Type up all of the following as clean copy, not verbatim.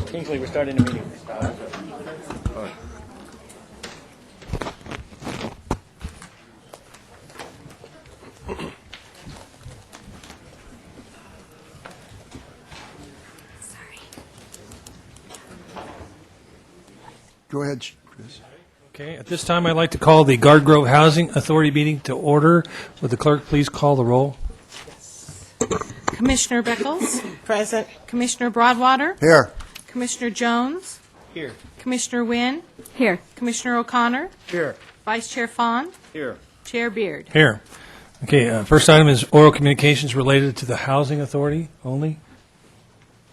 Kingsley, we're starting the meeting. Go ahead, Chris. Okay, at this time, I'd like to call the Garden Grove Housing Authority meeting to order. Would the clerk please call the roll? Commissioner Beckles? Present. Commissioner Broadwater? Here. Commissioner Jones? Here. Commissioner Wynn? Here. Commissioner O'Connor? Here. Vice Chair Fawn? Here. Chair Beard? Here. Okay, first item is oral communications related to the Housing Authority only.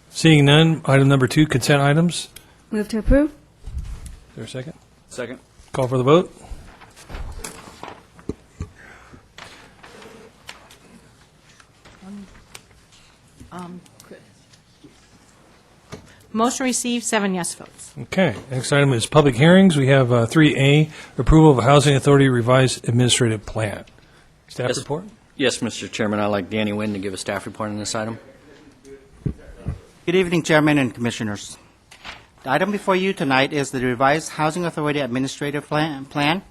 Seeing none, item number 2, consent items. Move to approve. Is there a second? Second. Call for the vote. Motion received, 7 yes votes. Okay, next item is public hearings. We have 3A, approval of Housing Authority revised administrative plan. Staff Yes. report? Yes, Mr. Chairman, I'd like Danny Wynn to give a staff report on this item. Good evening, Chairman and Commissioners. The item before you tonight is the revised Housing Authority Administrative Plan.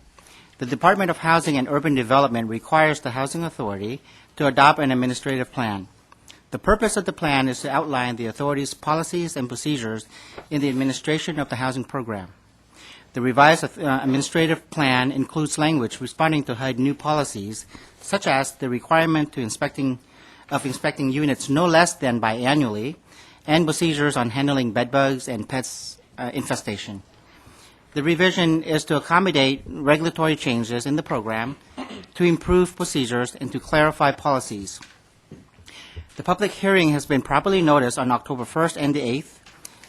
The Department of Housing and Urban Development requires the Housing Authority to adopt an administrative plan. The purpose of the plan is to outline the authority's policies and procedures in the administration of the housing program. The revised administrative plan includes language responding to HUD new policies, such as the requirement to inspecting units no less than biannually, and procedures on handling bedbugs and pets infestation. The revision is to accommodate regulatory changes in the program, to improve procedures, and to clarify policies. The public hearing has been properly noticed on October 1st and the 8th.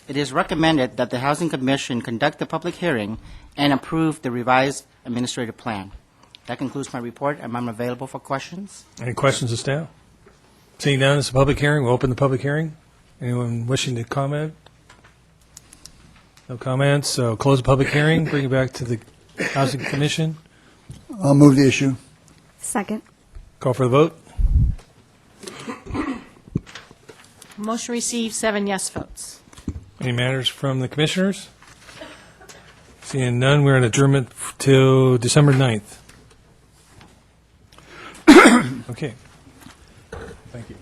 It is recommended that the Housing Commission conduct the public hearing and approve the revised administrative plan. That concludes my report, and I'm available for questions. Any questions of staff? Seeing none, it's a public hearing. We'll open the public hearing. Anyone wishing to comment? No comments, so close the public hearing, bring it back to the Housing Commission. I'll move the issue. Second. Call for the vote. Motion received, 7 yes votes. Any matters from the commissioners? Seeing none, we're in adjournment till December 9th. Okay. Thank you.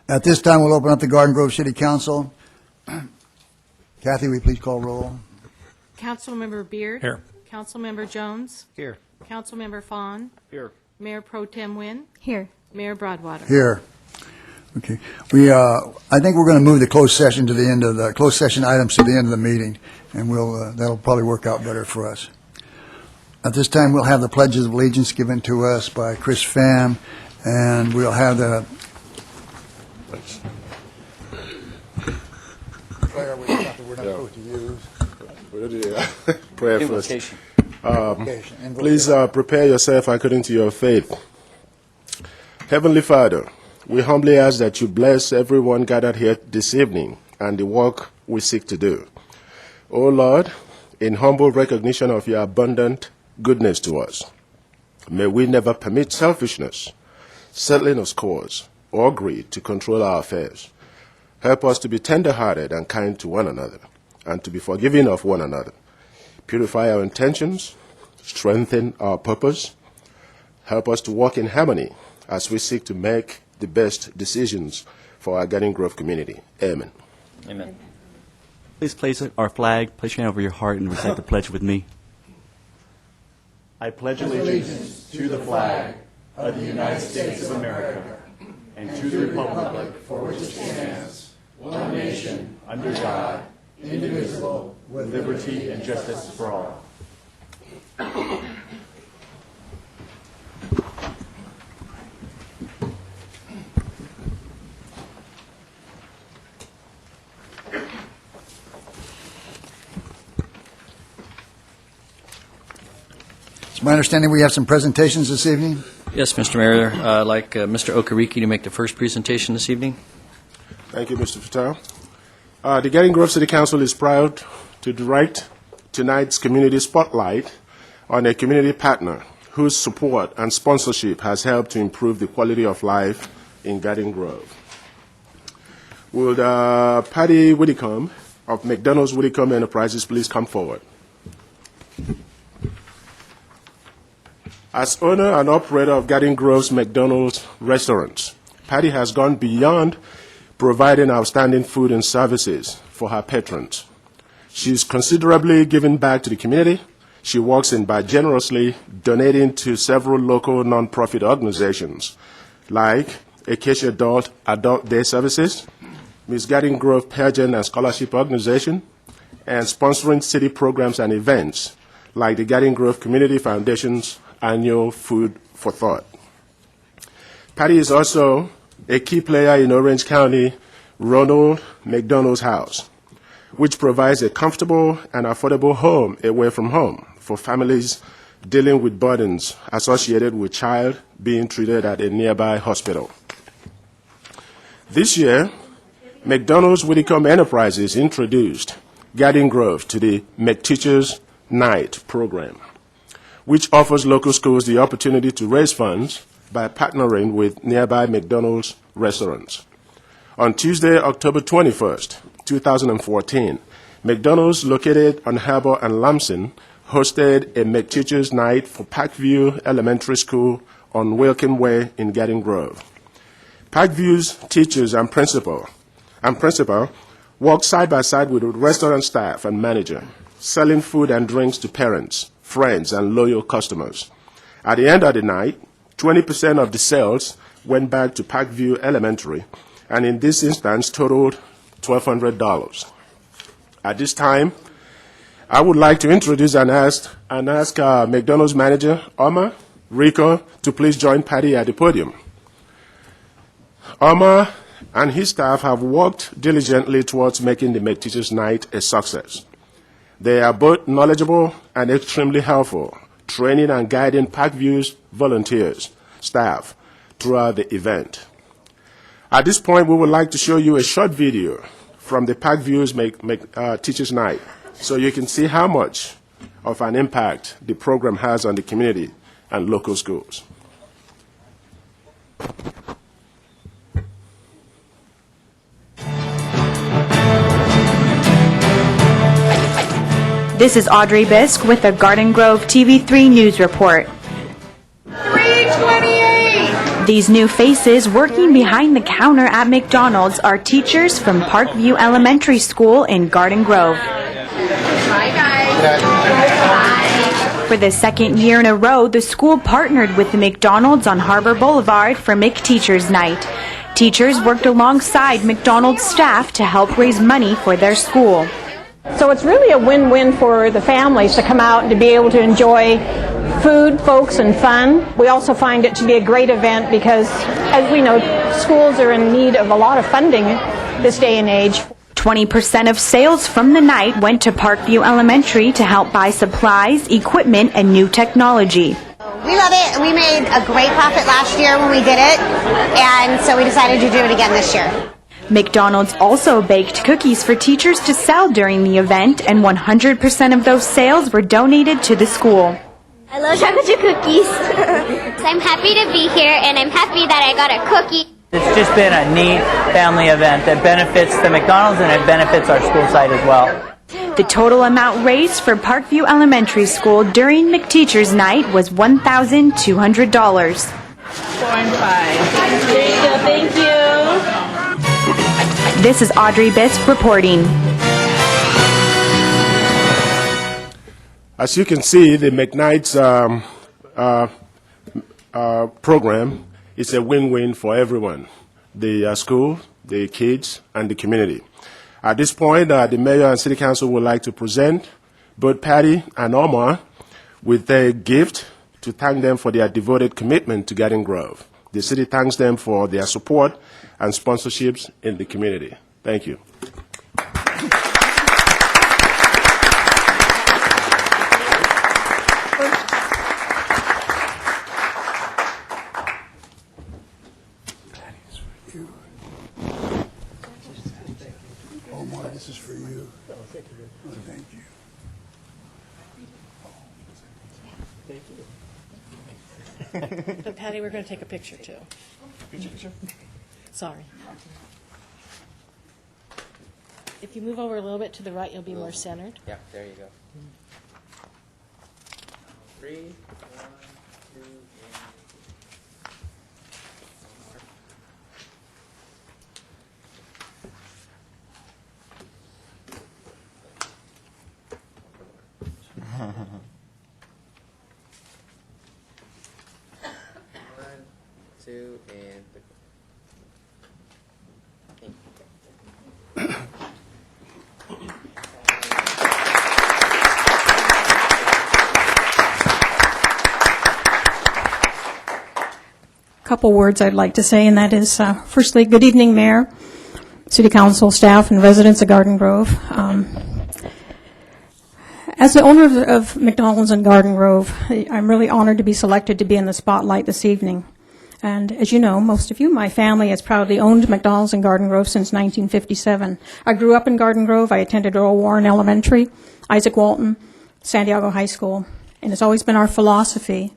At this time, we'll open up the Garden Grove City Council. Kathy, will you please call roll? Councilmember Beard? Here. Councilmember Jones? Here. Councilmember Fawn? Here. Mayor Pro Tem Wynn? Here. Mayor Broadwater? Here. Okay. I think we're going to move the closed session to the end of the closed session items to the end of the meeting, and that'll probably work out better for us. At this time, we'll have the pledges of allegiance given to us by Chris Pham, and we'll have the prayer we're not supposed to use. Prayer Invocation. first. Please prepare yourself according to your faith. Heavenly Father, we humbly ask that you bless everyone gathered here this evening and the work we seek to do. O Lord, in humble recognition of your abundant goodness to us, may we never permit selfishness, settling of scores, or greed to control our affairs. Help us to be tender-hearted and kind to one another, and to be forgiving of one another. Purify our intentions, strengthen our purpose. Help us to walk in harmony as we seek to make the best decisions for our Garden Grove community. Amen. Amen. Please place our flag, place your hand over your heart, and recite the pledge with me. I pledge allegiance to the flag of the United States of America and to the republic for which it stands, one nation, under God, indivisible, with liberty and justice for all. It's my understanding we have some presentations this evening. Yes, Mr. Mayor, I'd like Mr. Okariki to make the first presentation this evening. Thank you, Mr. Patel. The Garden Grove City Council is proud to direct tonight's community spotlight on a community partner whose support and sponsorship has helped to improve the quality of life in Garden Grove. Would Patty Whitcomb of McDonald's Whitcomb Enterprises please come forward? As owner and operator of Garden Grove's McDonald's restaurants, Patty has gone beyond providing outstanding food and services for her patrons. She's considerably given back to the community. She works in by generously donating to several local nonprofit organizations like Acacia Adult Day Services, Miss Garden Grove Pageant and Scholarship Organization, and sponsoring city programs and events like the Garden Grove Community Foundation's annual Food for Thought. Patty is also a key player in Orange County Ronald McDonald's House, which provides a comfortable and affordable home away from home for families dealing with burdens associated with child being treated at a nearby hospital. This year, McDonald's Whitcomb Enterprises introduced Garden Grove to the McTeachers Night program, which offers local schools the opportunity to raise funds by partnering with nearby McDonald's restaurants. On Tuesday, October 21st, 2014, McDonald's located on Harbour and Lamson hosted a McTeachers Night for Parkview Elementary School on Wilkin Way in Garden Grove. Parkview's teachers and principal worked side by side with restaurant staff and manager, selling food and drinks to parents, friends, and loyal customers. At the end of the night, 20% of the sales went back to Parkview Elementary, and in this instance totaled $1,200. At this time, I would like to introduce and ask McDonald's manager, Omar Rico, to please join Patty at the podium. Omar and his staff have worked diligently towards making the McTeachers Night a success. They are both knowledgeable and extremely helpful, training and guiding Parkview's volunteers, staff, throughout the event. At this point, we would like to show you a short video from the Parkview's Teachers Night, so you can see how much of an impact the program has on the community and local schools. This is Audrey Bisk with the Garden Grove TV3 News Report. 328! These new faces working behind the counter at McDonald's are teachers from Parkview Elementary School in Garden Grove. Hi, guys. Hi. For the second year in a row, the school partnered with the McDonald's on Harbor Boulevard for McTeachers Night. Teachers worked alongside McDonald's staff to help raise money for their school. So it's really a win-win for the families to come out and to be able to enjoy food, folks, and fun. We also find it to be a great event because, as we know, schools are in need of a lot of funding this day and age. 20% of sales from the night went to Parkview Elementary to help buy supplies, equipment, and new technology. We love it. We made a great profit last year when we did it, and so we decided to do it again this year. McDonald's also baked cookies for teachers to sell during the event, and 100% of those sales were donated to the school. I love chocolate chip cookies. I'm happy to be here, and I'm happy that I got a cookie. It's just been a neat family event that benefits the McDonald's and it benefits our school site as well. The total amount raised for Parkview Elementary School during McTeachers Night was $1,200. 4 and 5. There you go. Thank you. This is Audrey Bisk reporting. As you can see, the McKnights program is a win-win for everyone, the school, the kids, and the community. At this point, the Mayor and City Council would like to present both Patty and Omar with a gift to thank them for their devoted commitment to Garden Grove. The city thanks them for their support and sponsorships in the community. Thank you. Omar, this is for you. Oh, thank you. Thank you. But Patty, we're going to take a picture too. Sorry. If you move over a little bit to the right, you'll be more centered. Yeah, there you go. 3, 1, 2, and... One, two, and... Couple words I'd like to say, and that is, firstly, good evening, Mayor, City Council, staff, and residents of Garden Grove. As the owner of McDonald's in Garden Grove, I'm really honored to be selected to be in the spotlight this evening. And as you know, most of you, my family has proudly owned McDonald's in Garden Grove since 1957. I grew up in Garden Grove. I attended Earl Warren Elementary, Isaac Walton, Santiago High School, and it's always been our philosophy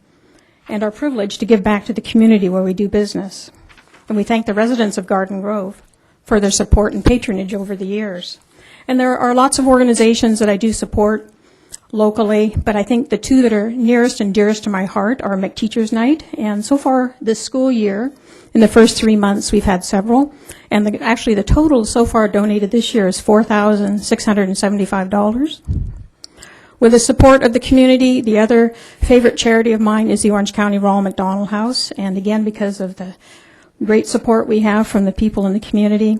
and our privilege to give back to the community where we do business. And we thank the residents of Garden Grove for their support and patronage over the years. And there are lots of organizations that I do support locally, but I think the two that are nearest and dearest to my heart are McTeachers Night. And so far this school year, in the first 3 months, we've had several. And actually the total so far donated this year is $4,675. With the support of the community, the other favorite charity of mine is the Orange County Ronald McDonald House. And again, because of the great support we have from the people in the community,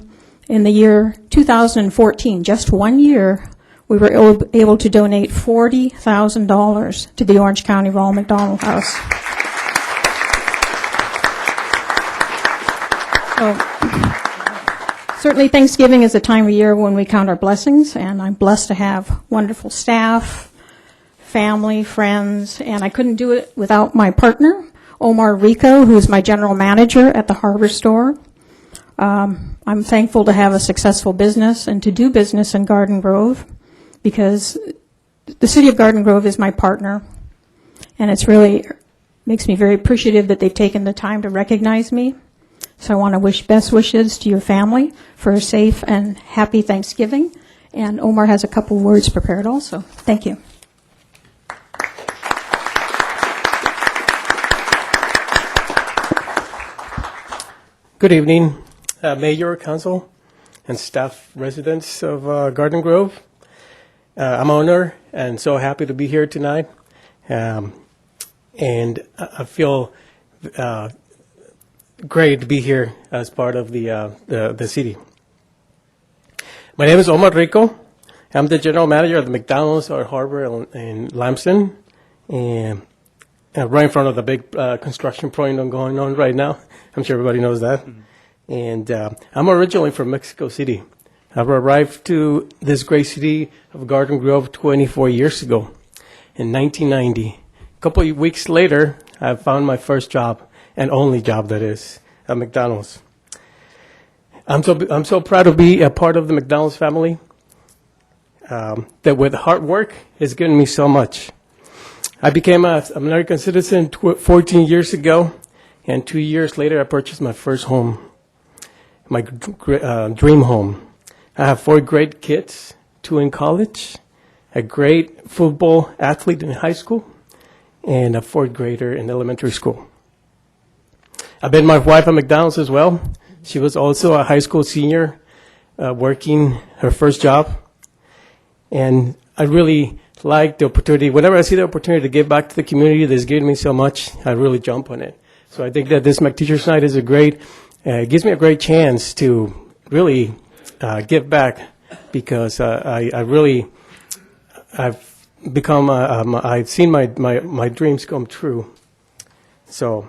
in the year 2014, just 1 year, we were able to donate $40,000 to the Orange County Ronald McDonald House. So, certainly Thanksgiving is a time of year when we count our blessings, and I'm blessed to have wonderful staff, family, friends, and I couldn't do it without my partner, Omar Rico, who is my general manager at the Harbor Store. I'm thankful to have a successful business and to do business in Garden Grove, because the city of Garden Grove is my partner, and it's really makes me very appreciative that they've taken the time to recognize me. So I want to wish best wishes to your family for a safe and happy Thanksgiving. And Omar has a couple words prepared also. Thank you. Good evening, Mayor, Council, and staff residents of Garden Grove. I'm honored and so happy to be here tonight. And I feel great to be here as part of the city. My name is Omar Rico. I'm the general manager of the McDonald's at Harbor in Lamson, and right in front of the big construction project going on right now. I'm sure everybody knows that. Mm-hmm. And I'm originally from Mexico City. I've arrived to this great city of Garden Grove 24 years ago, in 1990. A couple of weeks later, I found my first job, and only job that is, at McDonald's. I'm so proud to be a part of the McDonald's family. That with hard work has given me so much. I became an American citizen 14 years ago, and 2 years later I purchased my first home, my dream home. I have 4 great kids, 2 in college, a great football athlete in high school, and a 4th grader in elementary school. I met my wife at McDonald's as well. She was also a high school senior working her first job. And I really like the opportunity. Whenever I see the opportunity to give back to the community that's given me so much, I really jump on it. So I think that this McTeachers Night is it gives me a great chance to really give back, because I've become, I've seen my dreams come true. So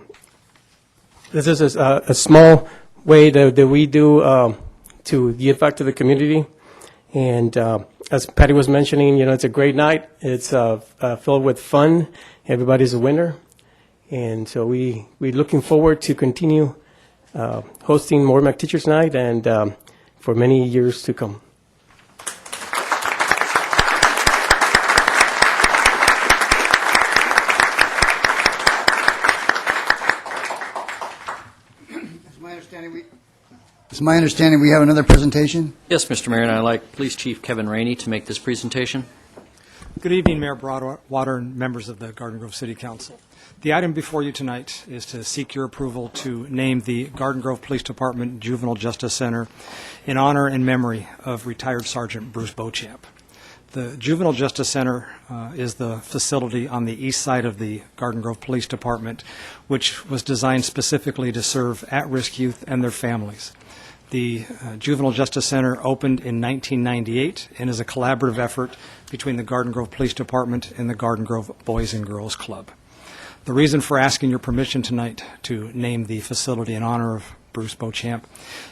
this is a small way that we do to give back to the community. And as Patty was mentioning, it's a great night. It's filled with fun. Everybody's a winner. And so we're looking forward to continue hosting more McTeachers Night and for many years to come. It's my understanding we have another presentation. Yes, Mr. Mayor, and I'd like Police Chief Kevin Rainey to make this presentation. Good evening, Mayor Broadwater and members of the Garden Grove City Council. The item before you tonight is to seek your approval to name the Garden Grove Police Department Juvenile Justice Center in honor and memory of retired Sergeant Bruce Beauchamp. The Juvenile Justice Center is the facility on the east side of the Garden Grove Police Department, which was designed specifically to serve at-risk youth and their families. The Juvenile Justice Center opened in 1998 and is a collaborative effort between the Garden Grove Police Department and the Garden Grove Boys and Girls Club. The reason for asking your permission tonight to name the facility in honor of Bruce Beauchamp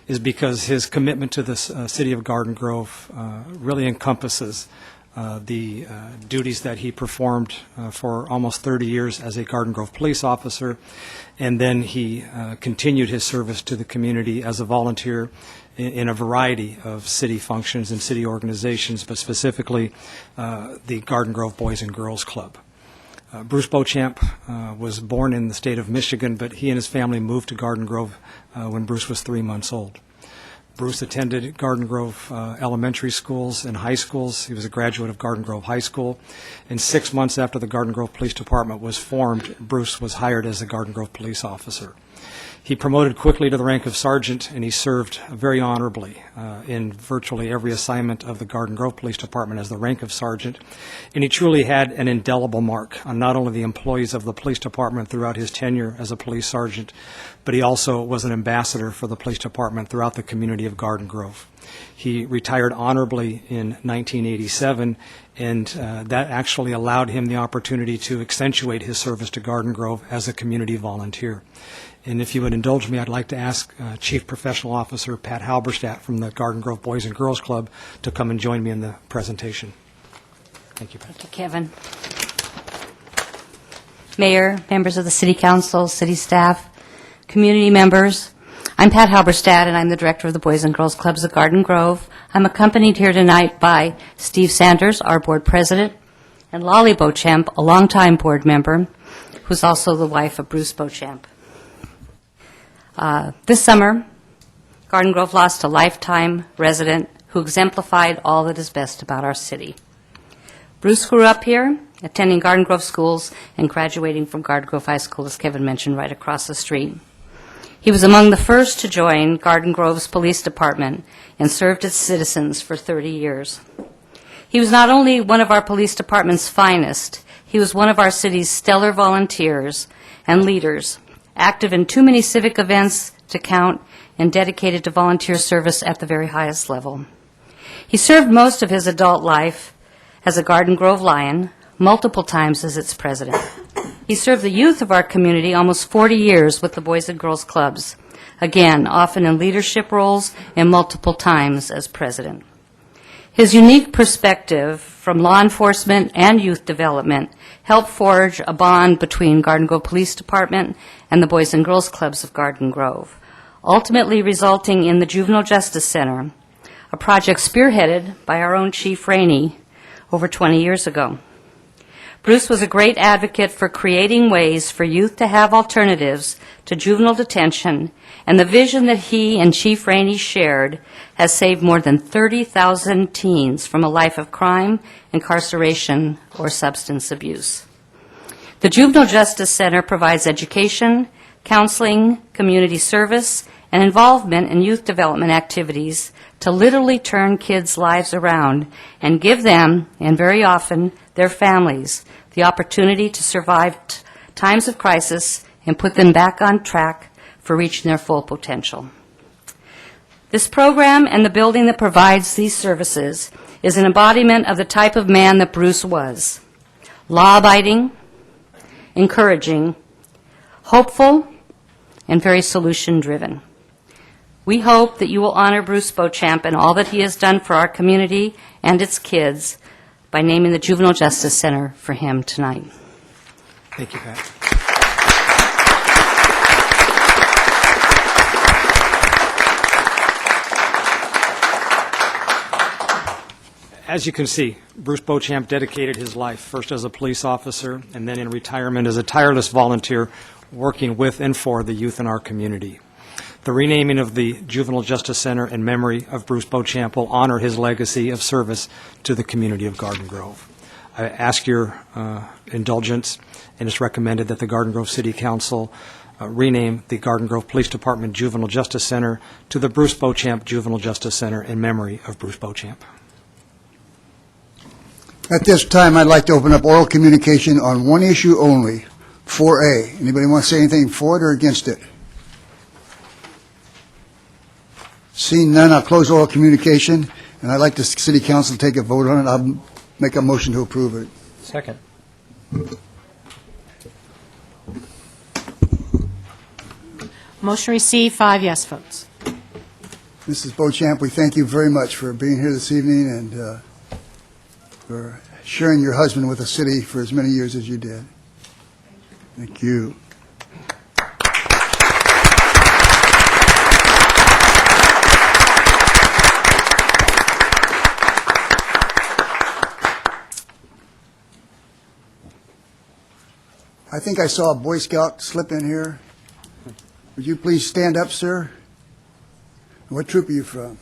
is because his commitment to the city of Garden Grove really encompasses the duties that he performed for almost 30 years as a Garden Grove police officer, and then he continued his service to the community as a volunteer in a variety of city functions and city organizations, but specifically the Garden Grove Boys and Girls Club. Bruce Beauchamp was born in the state of Michigan, but he and his family moved to Garden Grove when Bruce was 3 months old. Bruce attended Garden Grove elementary schools and high schools. He was a graduate of Garden Grove High School. And 6 months after the Garden Grove Police Department was formed, Bruce was hired as a Garden Grove police officer. He promoted quickly to the rank of sergeant, and he served very honorably in virtually every assignment of the Garden Grove Police Department as the rank of sergeant. And he truly had an indelible mark on not only the employees of the police department throughout his tenure as a police sergeant, but he also was an ambassador for the police department throughout the community of Garden Grove. He retired honorably in 1987, and that actually allowed him the opportunity to accentuate his service to Garden Grove as a community volunteer. And if you would indulge me, I'd like to ask Chief Professional Officer Pat Halberstadt from the Garden Grove Boys and Girls Club to come and join me in the presentation. Thank you, Pat. Thank you, Kevin. Mayor, members of the City Council, city staff, community members, I'm Pat Halberstadt, and I'm the director of the Boys and Girls Clubs of Garden Grove. I'm accompanied here tonight by Steve Sanders, our board president, and Lolly Beauchamp, a longtime board member, who's also the wife of Bruce Beauchamp. This summer, Garden Grove lost a lifetime resident who exemplified all that is best about our city. Bruce grew up here, attending Garden Grove schools and graduating from Garden Grove High School, as Kevin mentioned, right across the street. He was among the first to join Garden Grove's police department and served its citizens for 30 years. He was not only one of our police department's finest, he was one of our city's stellar volunteers and leaders, active in too many civic events to count, and dedicated to volunteer service at the very highest level. He served most of his adult life as a Garden Grove Lion, multiple times as its president. He served the youth of our community almost 40 years with the Boys and Girls Clubs, again, often in leadership roles and multiple times as president. His unique perspective from law enforcement and youth development helped forge a bond between Garden Grove Police Department and the Boys and Girls Clubs of Garden Grove, ultimately resulting in the Juvenile Justice Center, a project spearheaded by our own Chief Rainey over 20 years ago. Bruce was a great advocate for creating ways for youth to have alternatives to juvenile detention, and the vision that he and Chief Rainey shared has saved more than 30,000 teens from a life of crime, incarceration, or substance abuse. The Juvenile Justice Center provides education, counseling, community service, and involvement in youth development activities to literally turn kids' lives around and give them, and very often their families, the opportunity to survive times of crisis and put them back on track for reaching their full potential. This program and the building that provides these services is an embodiment of the type of man that Bruce was: law-abiding, encouraging, hopeful, and very solution-driven. We hope that you will honor Bruce Beauchamp and all that he has done for our community and its kids by naming the Juvenile Justice Center for him tonight. Thank you, Pat. As you can see, Bruce Beauchamp dedicated his life, first as a police officer and then in retirement as a tireless volunteer working with and for the youth in our community. The renaming of the Juvenile Justice Center in memory of Bruce Beauchamp will honor his legacy of service to the community of Garden Grove. I ask your indulgence, and it's recommended that the Garden Grove City Council rename the Garden Grove Police Department Juvenile Justice Center to the Bruce Beauchamp Juvenile Justice Center in memory of Bruce Beauchamp. At this time, I'd like to open up oral communication on one issue only, 4A. Anybody want to say anything for it or against it? Seeing none, I'll close oral communication, and I'd like the City Council to take a vote on it. I'll make a motion to approve it. Second. Motion received, 5 yes votes. Mrs. Beauchamp, we thank you very much for being here this evening and for sharing your husband with the city for as many years as you did. Thank you. I think I saw a Boy Scout slip in here. Would you please stand up, sir? What troop are you from?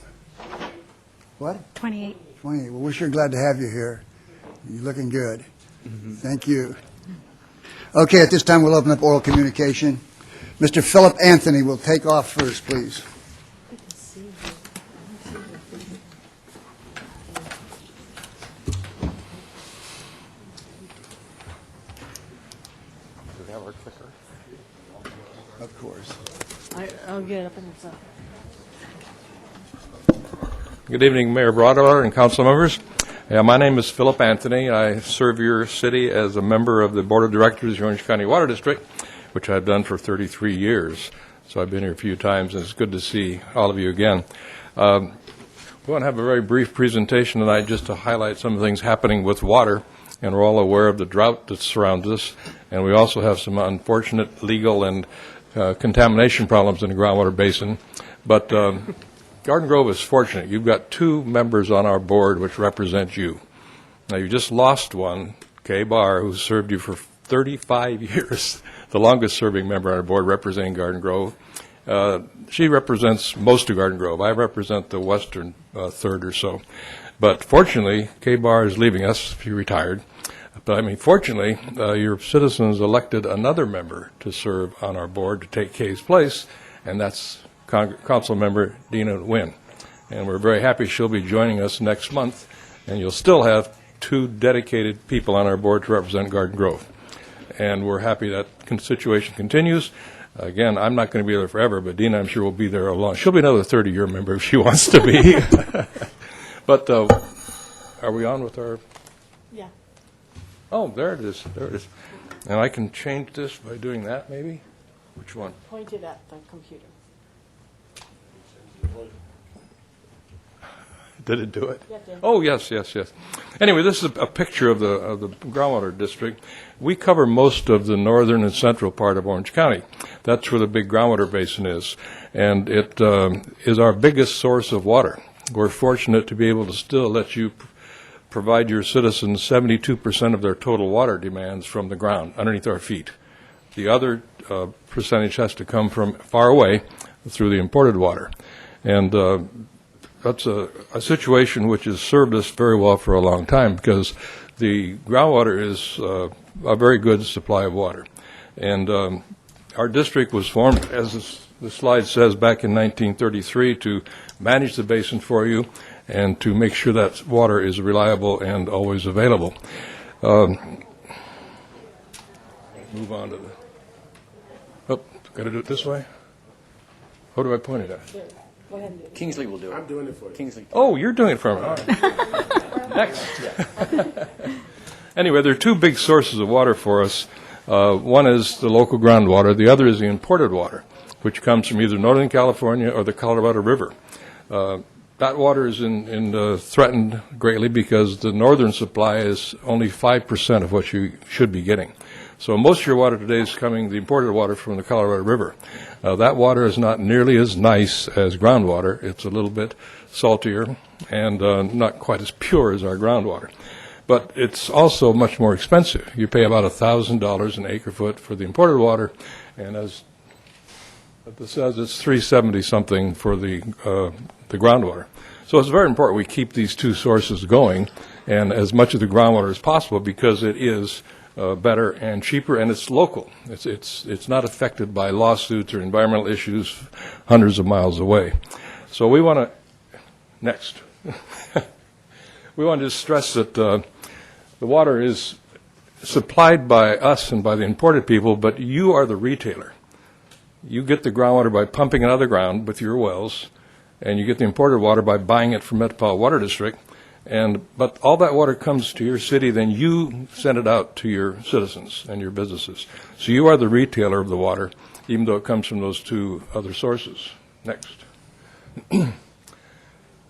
What? 28. 28. Well, we're sure glad to have you here. You're looking good. Thank you. Okay, at this time, we'll open up oral communication. Mr. Philip Anthony will take off first, please. Of course. I'll get it up in the top. Good evening, Mayor Broadwater and council members. My name is Philip Anthony. I serve your city as a member of the Board of Directors of the Orange County Water District, which I've done for 33 years. So I've been here a few times, and it's good to see all of you again. We want to have a very brief presentation tonight just to highlight some of the things happening with water, and we're all aware of the drought that surrounds us, and we also have some unfortunate legal and contamination problems in the groundwater basin. But Garden Grove is fortunate. You've got 2 members on our board which represent you. Now, you just lost one, Kay Barr, who served you for 35 years, the longest-serving member on our board representing Garden Grove. She represents most of Garden Grove. I represent the western third or so. But fortunately, Kay Barr is leaving us. She retired. But, I mean, fortunately, your citizens elected another member to serve on our board to take Kay's place, and that's Council Member Dina Nguyen. And we're very happy she'll be joining us next month, and you'll still have 2 dedicated people on our board to represent Garden Grove. And we're happy that situation continues. Again, I'm not going to be there forever, but Dina, I'm sure, will be there a long. She'll be another 30-year member if she wants to be. But are we on with our? Yeah. Oh, there it is. There it is. And I can change this by doing that, maybe? Which one? Point it at the computer. Did it do it? Yeah, it did. Oh, yes, yes, yes. Anyway, this is a picture of the groundwater district. We cover most of the northern and central part of Orange County. That's where the big groundwater basin is, and it is our biggest source of water. We're fortunate to be able to still let you provide your citizens 72% of their total water demands from the ground, underneath our feet. The other percentage has to come from far away through the imported water. And that's a situation which has served us very well for a long time, because the groundwater is a very good supply of water. And Our district was formed, as the slide says, back in 1933 to manage the basin for you and to make sure that water is reliable and always available. Move on to the... Oh, got to do it this way? What do I point it at? Kingsley will do it. I'm doing it for you. Kingsley. Oh, you're doing it for me. All right. Next. Anyway, there are two big sources of water for us. One is the local groundwater. The other is the imported water, which comes from either Northern California or the Colorado River. That water is threatened greatly because the northern supply is only 5% of what you should be getting. So most of your water today is coming, the imported water, from the Colorado River. That water is not nearly as nice as groundwater. It's a little bit saltier and not quite as pure as our groundwater. But it's also much more expensive. You pay about $1,000 an acre foot for the imported water, and as it says, it's $370 something for the groundwater. So it's very important we keep these two sources going, and as much of the groundwater as possible, because it is better and cheaper, and it's local. It's not affected by lawsuits or environmental issues hundreds of miles away. So we want to next. We want to stress that the water is supplied by us and by the imported people, but you are the retailer. You get the groundwater by pumping it out of the ground with your wells, and you get the imported water by buying it from Metropolitan Water District. But all that water comes to your city, then you send it out to your citizens and your businesses. So you are the retailer of the water, even though it comes from those two other sources. Next.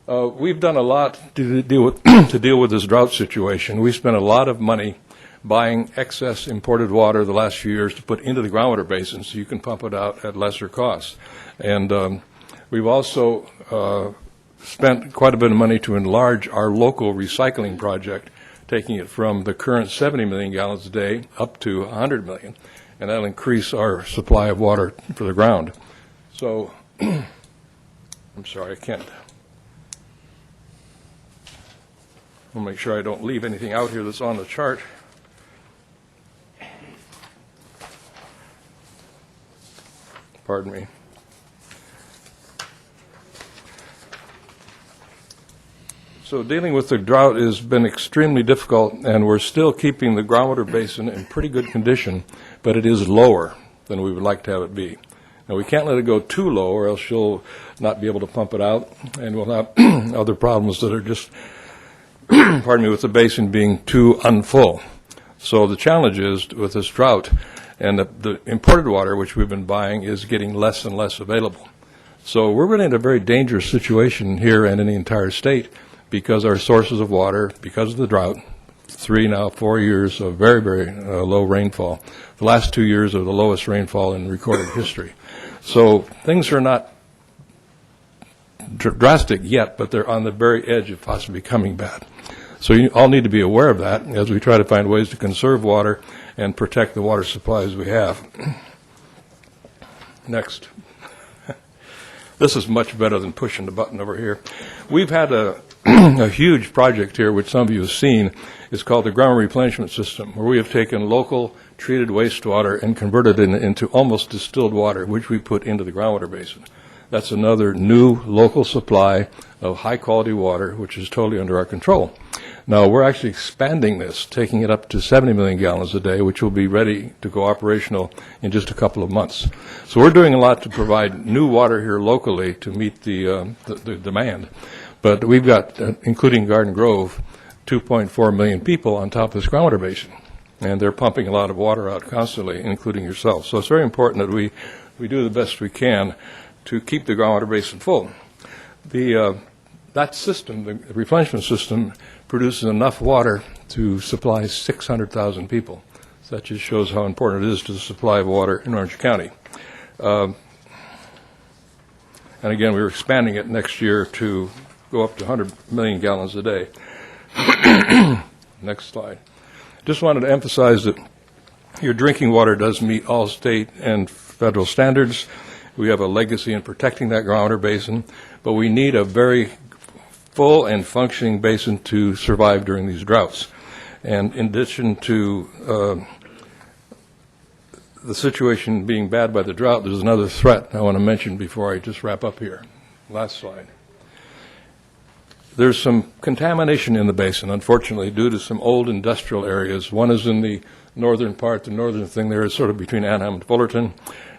We've done a lot to deal with this drought situation. We spent a lot of money buying excess imported water the last few years to put into the groundwater basin so you can pump it out at lesser cost. And we've also spent quite a bit of money to enlarge our local recycling project, taking it from the current 70 million gallons a day up to 100 million, and that'll increase our supply of water for the ground. So, I'm sorry, I can't. I'll make sure I don't leave anything out here that's on the chart. Pardon me. So dealing with the drought has been extremely difficult, and we're still keeping the groundwater basin in pretty good condition, but it is lower than we would like to have it be. Now, we can't let it go too low, or else you'll not be able to pump it out, and we'll have other problems that are just, pardon me, with the basin being too unfull. So the challenge is, with this drought, and the imported water, which we've been buying, is getting less and less available. So we're really in a very dangerous situation here and in the entire state, because our sources of water, because of the drought, 4 years of very, very low rainfall. The last 2 years are the lowest rainfall in recorded history. So things are not drastic yet, but they're on the very edge of possibly becoming bad. So you all need to be aware of that as we try to find ways to conserve water and protect the water supplies we have. Next. This is much better than pushing the button over here. We've had a huge project here, which some of you have seen. It's called the Ground Replenishment System, where we have taken local treated wastewater and converted it into almost distilled water, which we put into the groundwater basin. That's another new local supply of high-quality water, which is totally under our control. Now, we're actually expanding this, taking it up to 70 million gallons a day, which will be ready to go operational in just a couple of months. So we're doing a lot to provide new water here locally to meet the demand. But we've got, including Garden Grove, 2.4 million people on top of this groundwater basin, and they're pumping a lot of water out constantly, including yourself. So it's very important that we do the best we can to keep the groundwater basin full. That system, the replenishment system, produces enough water to supply 600,000 people. So that just shows how important it is to the supply of water in Orange County. And again, we're expanding it next year to go up to 100 million gallons a day. Next slide. Just wanted to emphasize that your drinking water does meet all state and federal standards. We have a legacy in protecting that groundwater basin, but we need a very full and functioning basin to survive during these droughts. And in addition to the situation being bad by the drought, there's another threat I want to mention before I just wrap up here. Last slide. There's some contamination in the basin, unfortunately, due to some old industrial areas. One is in the northern part. The northern thing there is sort of between Anaheim and Fullerton,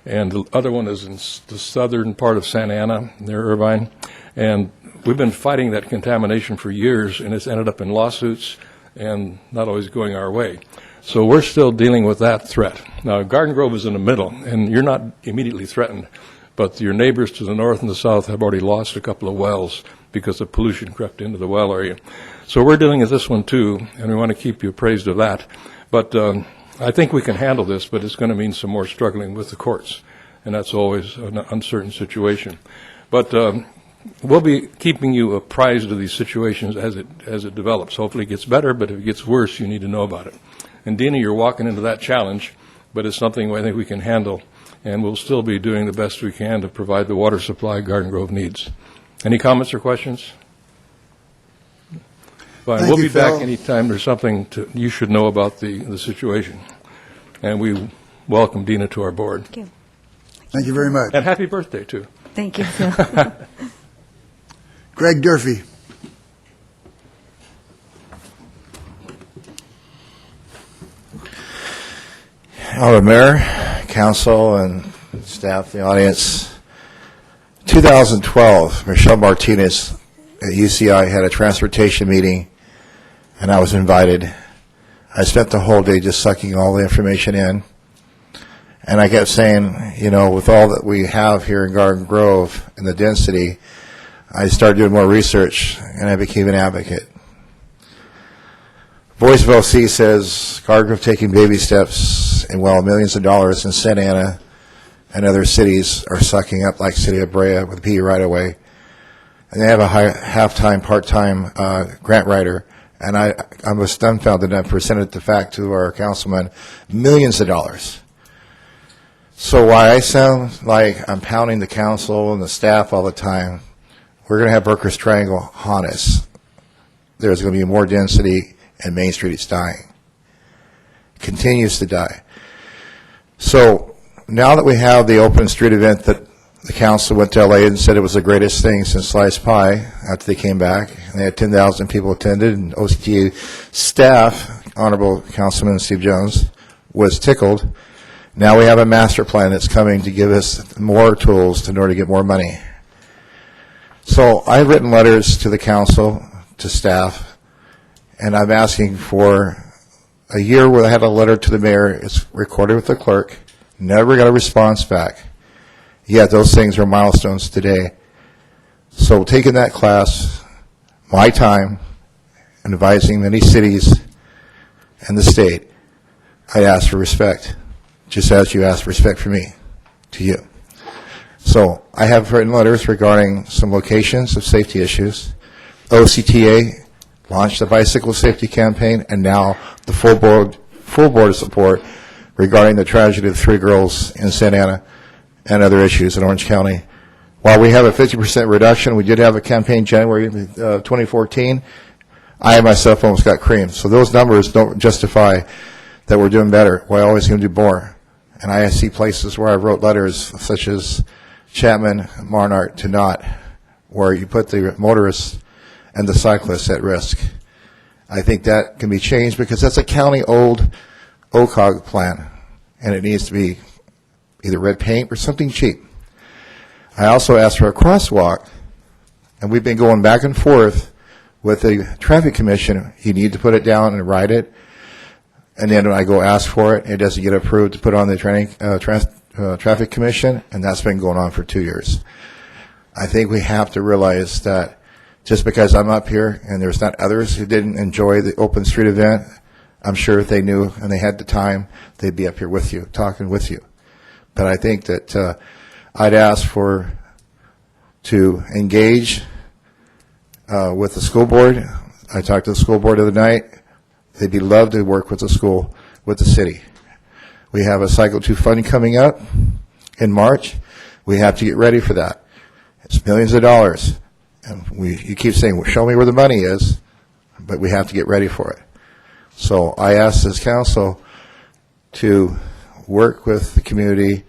and the other one is in the southern part of Santa Ana, near Irvine. And we've been fighting that contamination for years, and it's ended up in lawsuits and not always going our way. So we're still dealing with that threat. Now, Garden Grove is in the middle, and you're not immediately threatened, but your neighbors to the north and the south have already lost a couple of wells because the pollution crept into the well area. So we're dealing with this one too, and we want to keep you appraised of that. But I think we can handle this, but it's going to mean some more struggling with the courts, and that's always an uncertain situation. But we'll be keeping you apprised of these situations as it develops. Hopefully it gets better, but if it gets worse, you need to know about it. And Dina, you're walking into that challenge, but it's something I think we can handle, and we'll still be doing the best we can to provide the water supply Garden Grove needs. Any comments or questions? Fine. We'll be back anytime there's something you should know about the situation. And we welcome Dina to our board. Thank you. Thank you very much. And happy birthday, too. Thank you, Phil. Greg Durfee. Hello, Mayor, Council, and staff, the audience. 2012, Rochelle Martinez at UCI had a transportation meeting, and I was invited. I spent the whole day just sucking all the information in, and I kept saying, you know, with all that we have here in Garden Grove and the density, I started doing more research, and I became an advocate. Voice of LC says Garden Grove taking baby steps, and while millions of dollars in Santa Ana and other cities are sucking up, like City of Brea with P right away, and they have a half-time, part-time grant writer, and I was dumbfounded and I presented the fact to our councilman, millions of dollars. So why I sound like I'm pounding the council and the staff all the time, we're going to have Berker's Triangle haunt us. There's going to be more density, and Main Street is dying. Continues to die. So now that we have the open street event that the council went to LA and said it was the greatest thing since sliced pie after they came back, and they had 10,000 people attended, and OCTA staff, Honorable Councilman Steve Jones, was tickled. Now we have a master plan that's coming to give us more tools in order to get more money. So I've written letters to the council, to staff, and I'm asking for a year where I had a letter to the mayor. It's recorded with the clerk, never got a response back. Yet those things are milestones today. So taking that class, my time, and advising many cities and the state, I ask for respect, just as you ask for respect for me, to you. So I have written letters regarding some locations of safety issues. OCTA launched the bicycle safety campaign, and now the full board of support regarding the tragedy of 3 girls in Santa Ana and other issues in Orange County. While we have a 50% reduction, we did have a campaign January 2014. I myself almost got creamed. So those numbers don't justify that we're doing better. We're always going to do more. And I see places where I wrote letters such as Chapman, Marnart to not, where you put the motorists and the cyclists at risk. I think that can be changed because that's a county old OCOG plan, and it needs to be either red paint or something cheap. I also asked for a crosswalk, and we've been going back and forth with the traffic commission. You need to put it down and write it, and then when I go ask for it, it doesn't get approved to put on the traffic commission, and that's been going on for 2 years. I think we have to realize that just because I'm up here and there's not others who didn't enjoy the open street event, I'm sure if they knew and they had the time, they'd be up here with you, talking with you. But I think that I'd ask to engage with the school board. I talked to the school board the other night. They'd be loved to work with the school, with the city. We have a Cycle 2 fund coming up in March. We have to get ready for that. It's millions of dollars. And you keep saying, well, show me where the money is, but we have to get ready for it. So I asked this council to work with the community,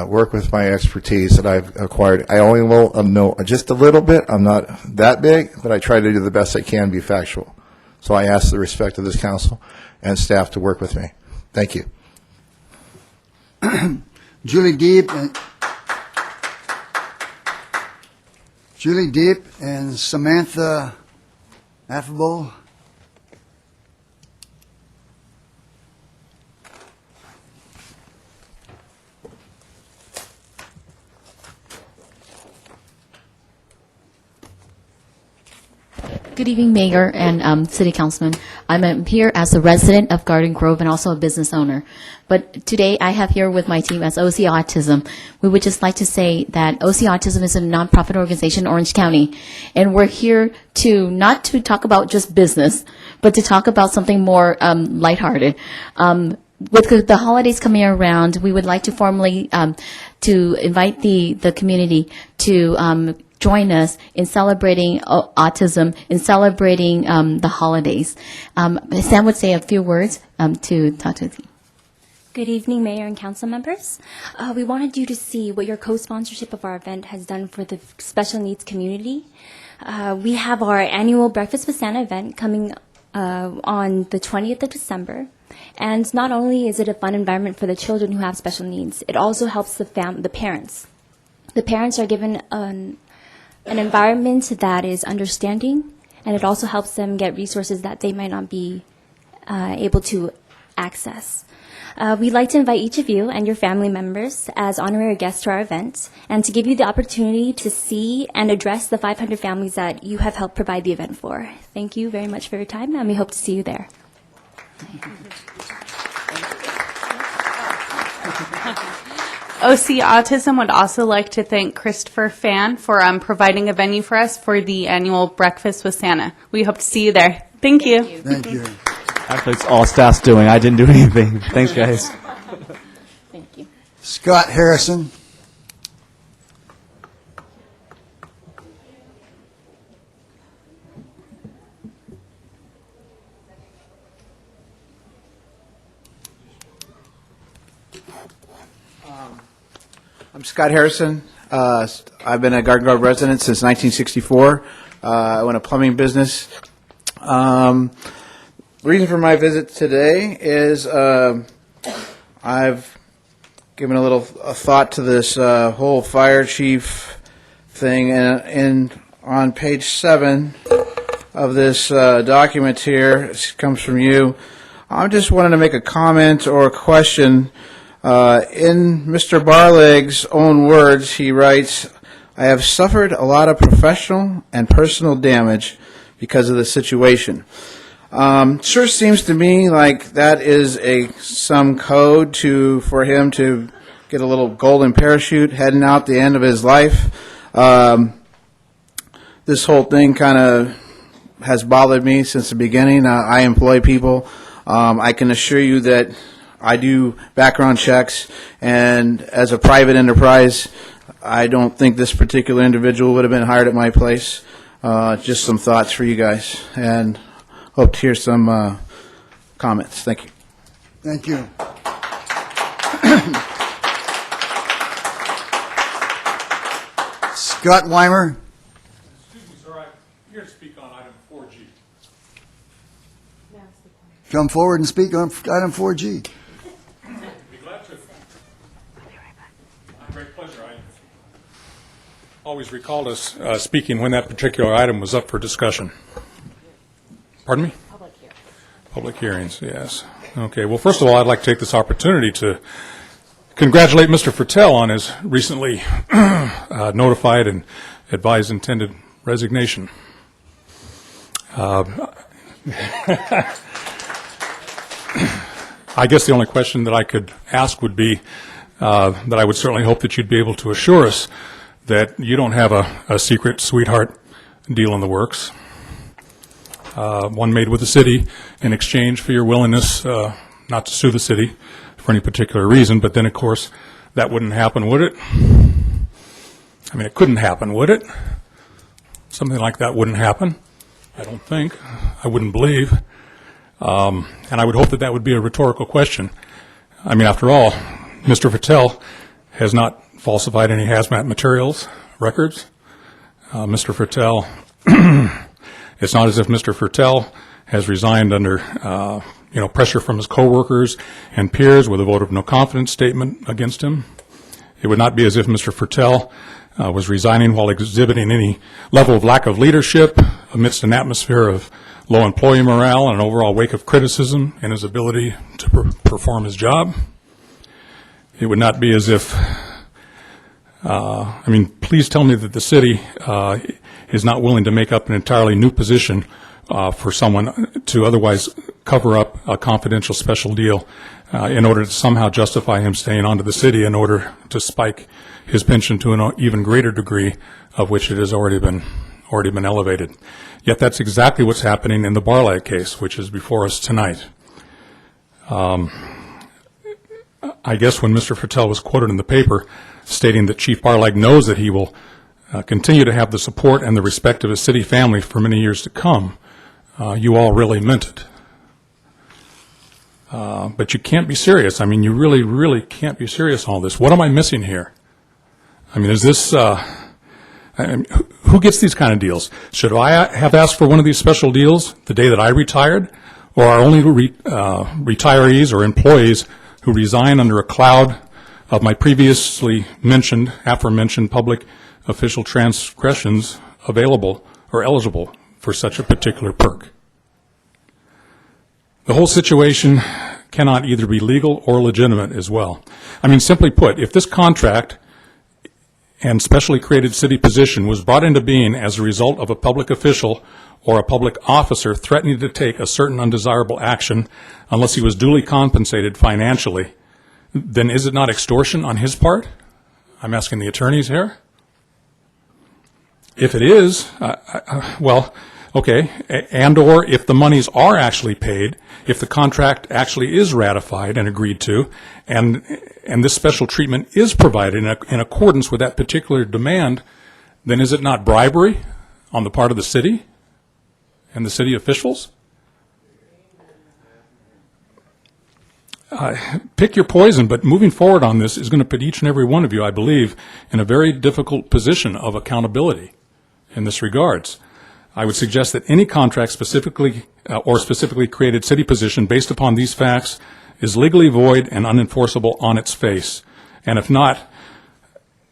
work with my expertise that I've acquired. I only will know just a little bit. I'm not that big, but I try to do the best I can, be factual. So I ask the respect of this council and staff to work with me. Thank you. Julie Deep and Samantha Affable. Good evening, Mayor and City Councilman. I'm here as a resident of Garden Grove and also a business owner. But today I have here with my team as OC Autism. We would just like to say that OC Autism is a nonprofit organization in Orange County. And we're here to not to talk about just business, but to talk about something more lighthearted. With the holidays coming around, we would like to formally to invite the community to join us in celebrating autism, in celebrating the holidays. Sam would say a few words to talk to you. Good evening, Mayor and Council members. We wanted you to see what your co-sponsorship of our event has done for the special needs community. We have our annual Breakfast with Santa event coming on the 20th of December. And not only is it a fun environment for the children who have special needs, it also helps the parents. The parents are given an environment that is understanding, and it also helps them get resources that they might not be able to access. We'd like to invite each of you and your family members as honorary guests to our event and to give you the opportunity to see and address the 500 families that you have helped provide the event for. Thank you very much for your time, and we hope to see you there. OC Autism would also like to thank Christopher Fan for providing a venue for us for the annual Breakfast with Santa. We hope to see you there. Thank you. Thank you. Actually, it's all staff's doing. I didn't do anything. Thanks, guys. Thank you. Scott Harrison. I'm Scott Harrison. I've been a Garden Grove resident since 1964. I own a plumbing business. The reason for my visit today is I've given a little thought to this whole fire chief thing, and on page 7 of this document here, it comes from you. I just wanted to make a comment or a question. In Mr. Barleg's own words, he writes, "I have suffered a lot of professional and personal damage because of the situation." Sure seems to me like that is some code for him to get a little golden parachute heading out the end of his life. This whole thing kind of has bothered me since the beginning. I employ people. I can assure you that I do background checks, and as a private enterprise, I don't think this particular individual would have been hired at my place. Just some thoughts for you guys, and hope to hear some comments. Thank you. Thank you. Scott Weimer. Excuse me, sir. I'm here to speak on item 4G. Come forward and speak on item 4G. Be glad to. Great pleasure. I always recalled us speaking when that particular item was up for discussion. Pardon me? Public hearings, yes. Okay, well, first of all, I'd like to take this opportunity to congratulate Mr. Fertel on his recently notified and advised intended resignation. I guess the only question that I could ask would be that I would certainly hope that you'd be able to assure us that you don't have a secret sweetheart deal in the works, one made with the city in exchange for your willingness not to sue the city for any particular reason, but then, of course, that wouldn't happen, would it? I mean, it couldn't happen, would it? Something like that wouldn't happen, I don't think. I wouldn't believe. And I would hope that that would be a rhetorical question. I mean, after all, Mr. Fattel has not falsified any hazmat materials records. Mr. Fattel, it's not as if Mr. Fattel has resigned under pressure from his coworkers and peers with a vote of no confidence statement against him. It would not be as if Mr. Fattel was resigning while exhibiting any level of lack of leadership amidst an atmosphere of low employee morale and an overall wake of criticism in his ability to perform his job. It would not be as if, please tell me that the city is not willing to make up an entirely new position for someone to otherwise cover up a confidential special deal in order to somehow justify him staying on to the city in order to spike his pension to an even greater degree of which it has already been elevated. Yet that's exactly what's happening in the Barlag case, which is before us tonight. I guess when Mr. Fattel was quoted in the paper stating that Chief Barlag knows that he will continue to have the support and the respect of his city family for many years to come, you all really meant it. But you can't be serious. I mean, you really, really can't be serious on all this. What am I missing here? I mean, is this... who gets these kind of deals? Should I have asked for one of these special deals the day that I retired? Or are only retirees or employees who resign under a cloud of my previously aforementioned public official transgressions available or eligible for such a particular perk? The whole situation cannot either be legal or legitimate as well. I mean, simply put, if this contract and specially created city position was brought into being as a result of a public official or a public officer threatening to take a certain undesirable action unless he was duly compensated financially, then is it not extortion on his part? I'm asking the attorneys here. If it is, well, okay, and or if the monies are actually paid, if the contract actually is ratified and agreed to, and this special treatment is provided in accordance with that particular demand, then is it not bribery on the part of the city and the city officials? Pick your poison, but moving forward on this is going to put each and every one of you, I believe, in a very difficult position of accountability in this regards. I would suggest that any contract specifically created city position based upon these facts is legally void and unenforceable on its face. And if not,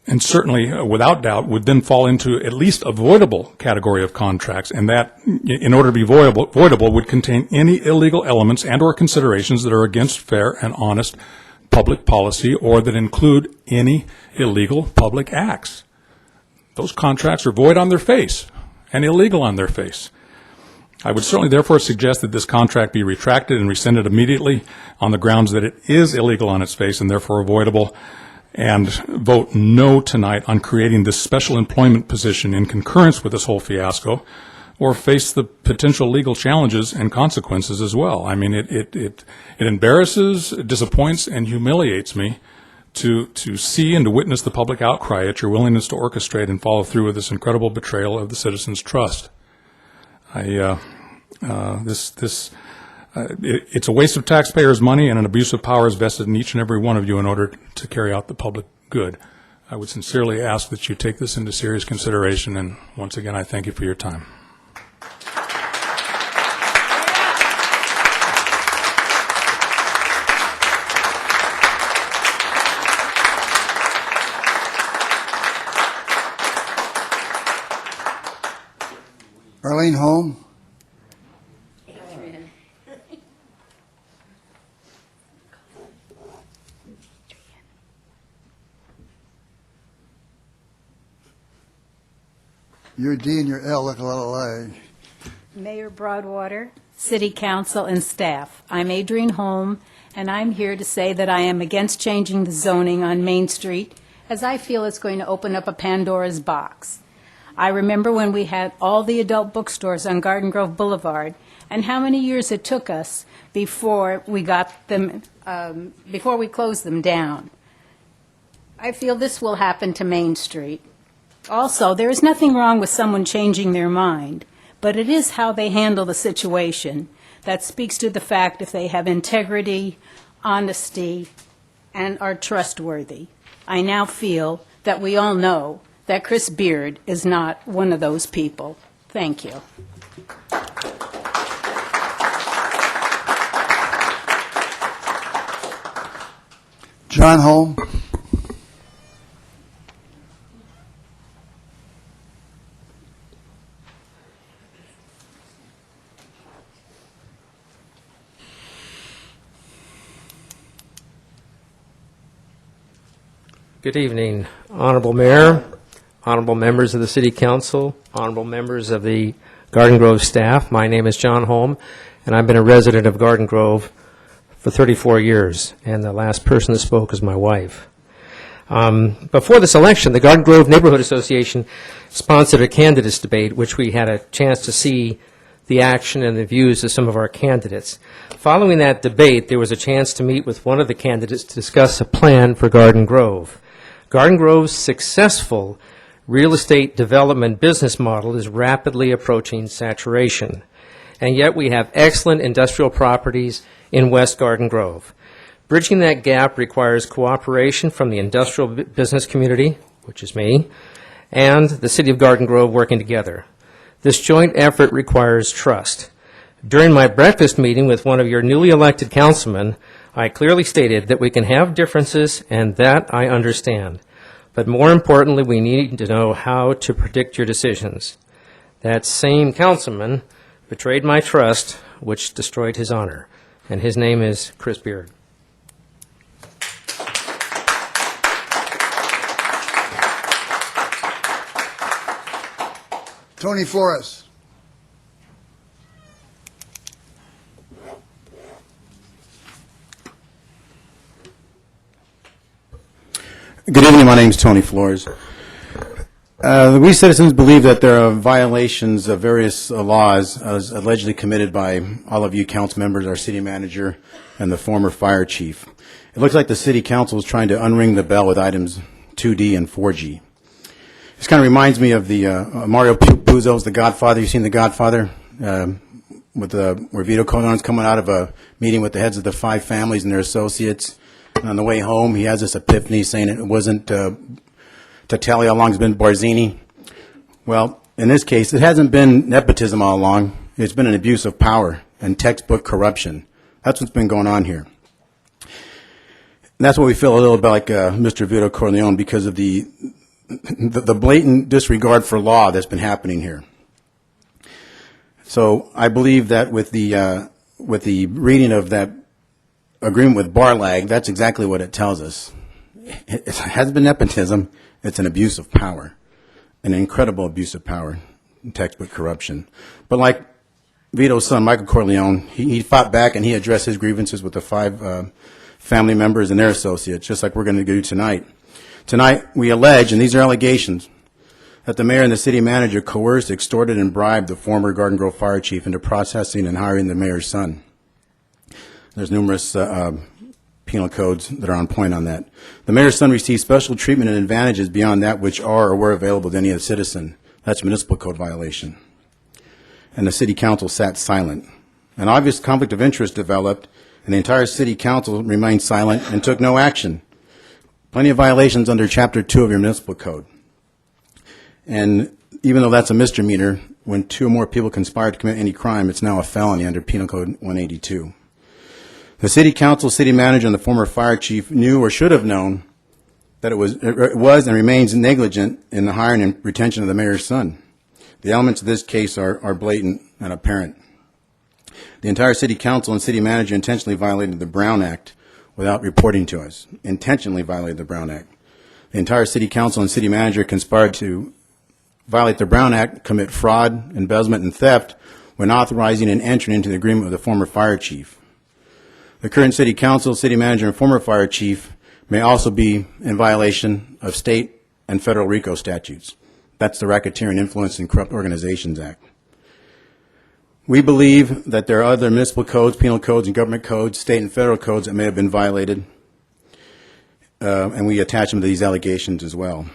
and certainly without doubt, would then fall into at least a voidable category of contracts, and that, in order to be voidable, would contain any illegal elements and or considerations that are against fair and honest public policy or that include any illegal public acts. Those contracts are void on their face and illegal on their face. I would certainly therefore suggest that this contract be retracted and rescinded immediately on the grounds that it is illegal on its face and therefore avoidable, and vote no tonight on creating this special employment position in concurrence with this whole fiasco, or face the potential legal challenges and consequences as well. I mean, it embarrasses, disappoints, and humiliates me to see and to witness the public outcry at your willingness to orchestrate and follow through with this incredible betrayal of the citizens' trust. It's a waste of taxpayers' money and an abuse of powers vested in each and every one of you in order to carry out the public good. I would sincerely ask that you take this into serious consideration, and once again, I thank you for your time. Arlene Home. Your D and your L look a lot alike. Mayor Broadwater, City Council, and staff. I'm Adrian Home, and I'm here to say that I am against changing the zoning on Main Street, as I feel it's going to open up a Pandora's box. I remember when we had all the adult bookstores on Garden Grove Boulevard, and how many years it took us before we got them, before we closed them down. I feel this will happen to Main Street. Also, there is nothing wrong with someone changing their mind, but it is how they handle the situation that speaks to the fact if they have integrity honesty, and are trustworthy. I now feel that we all know that Chris Beard is not one of those people. Thank you. John Home. Good evening, Honorable Mayor, honorable members of the City Council, honorable members of the Garden Grove staff. My name is John Home, and I've been a resident of Garden Grove for 34 years, and the last person that spoke is my wife. Before this election, the Garden Grove Neighborhood Association sponsored a candidates debate, which we had a chance to see the action and the views of some of our candidates. Following that debate, there was a chance to meet with one of the candidates to discuss a plan for Garden Grove. Garden Grove's successful real estate development business model is rapidly approaching saturation, and yet we have excellent industrial properties in West Garden Grove. Bridging that gap requires cooperation from the industrial business community, which is me, and the City of Garden Grove working together. This joint effort requires trust. During my breakfast meeting with one of your newly elected councilmen, I clearly stated that we can have differences, and that I understand. But more importantly, we need to know how to predict your decisions. That same councilman betrayed my trust, which destroyed his honor, and his name is Chris Beard. Tony Flores. Good evening. My name is Tony Flores. We citizens believe that there are violations of various laws allegedly committed by all of you council members, our city manager, and the former fire chief. It looks like the city council is trying to unring the bell with items 2D and 4G. This kind of reminds me of the Mario Puzo's The Godfather. You've seen The Godfather? Where Vito Corleone's coming out of a meeting with the heads of the 5 families and their associates. And on the way home, he has this epiphany saying it wasn't to tell you how long it's been Barzini. Well, in this case, it hasn't been nepotism all along. It's been an abuse of power and textbook corruption. That's what's been going on here. And that's what we feel a little bit like Mr. Vito Corleone, because of the blatant disregard for law that's been happening here. So I believe that with the reading of that agreement with Barlag, that's exactly what it tells us. It has been nepotism. It's an abuse of power, an incredible abuse of power, textbook corruption. But like Vito's son, Michael Corleone, he fought back and he addressed his grievances with the 5 family members and their associates, just like we're going to do tonight. Tonight, we allege, and these are allegations, that the mayor and the city manager coerced, extorted, and bribed the former Garden Grove fire chief into processing and hiring the mayor's son. There's numerous penal codes that are on point on that. The mayor's son received special treatment and advantages beyond that which are or were available to any other citizen. That's a municipal code violation. And the city council sat silent. An obvious conflict of interest developed, and the entire city council remained silent and took no action. Plenty of violations under Chapter 2 of your municipal code. And even though that's a misdemeanor, when 2 or more people conspire to commit any crime, it's now a felony under Penal Code 182. The city council, city manager, and the former fire chief knew or should have known that it was and remains negligent in the hiring and retention of the mayor's son. The elements of this case are blatant and apparent. The entire city council and city manager intentionally violated the Brown Act without reporting to us. Intentionally violated the Brown Act. The entire city council and city manager conspired to violate the Brown Act, commit fraud, embezzlement, and theft when authorizing and entering into the agreement with the former fire chief. The current city council, city manager, and former fire chief may also be in violation of state and federal RICO statutes. That's the Racketeering, Influence, and Corrupt Organizations Act. We believe that there are other municipal codes, penal codes, and government codes, state and federal codes that may have been violated, and we attach them to these allegations as well.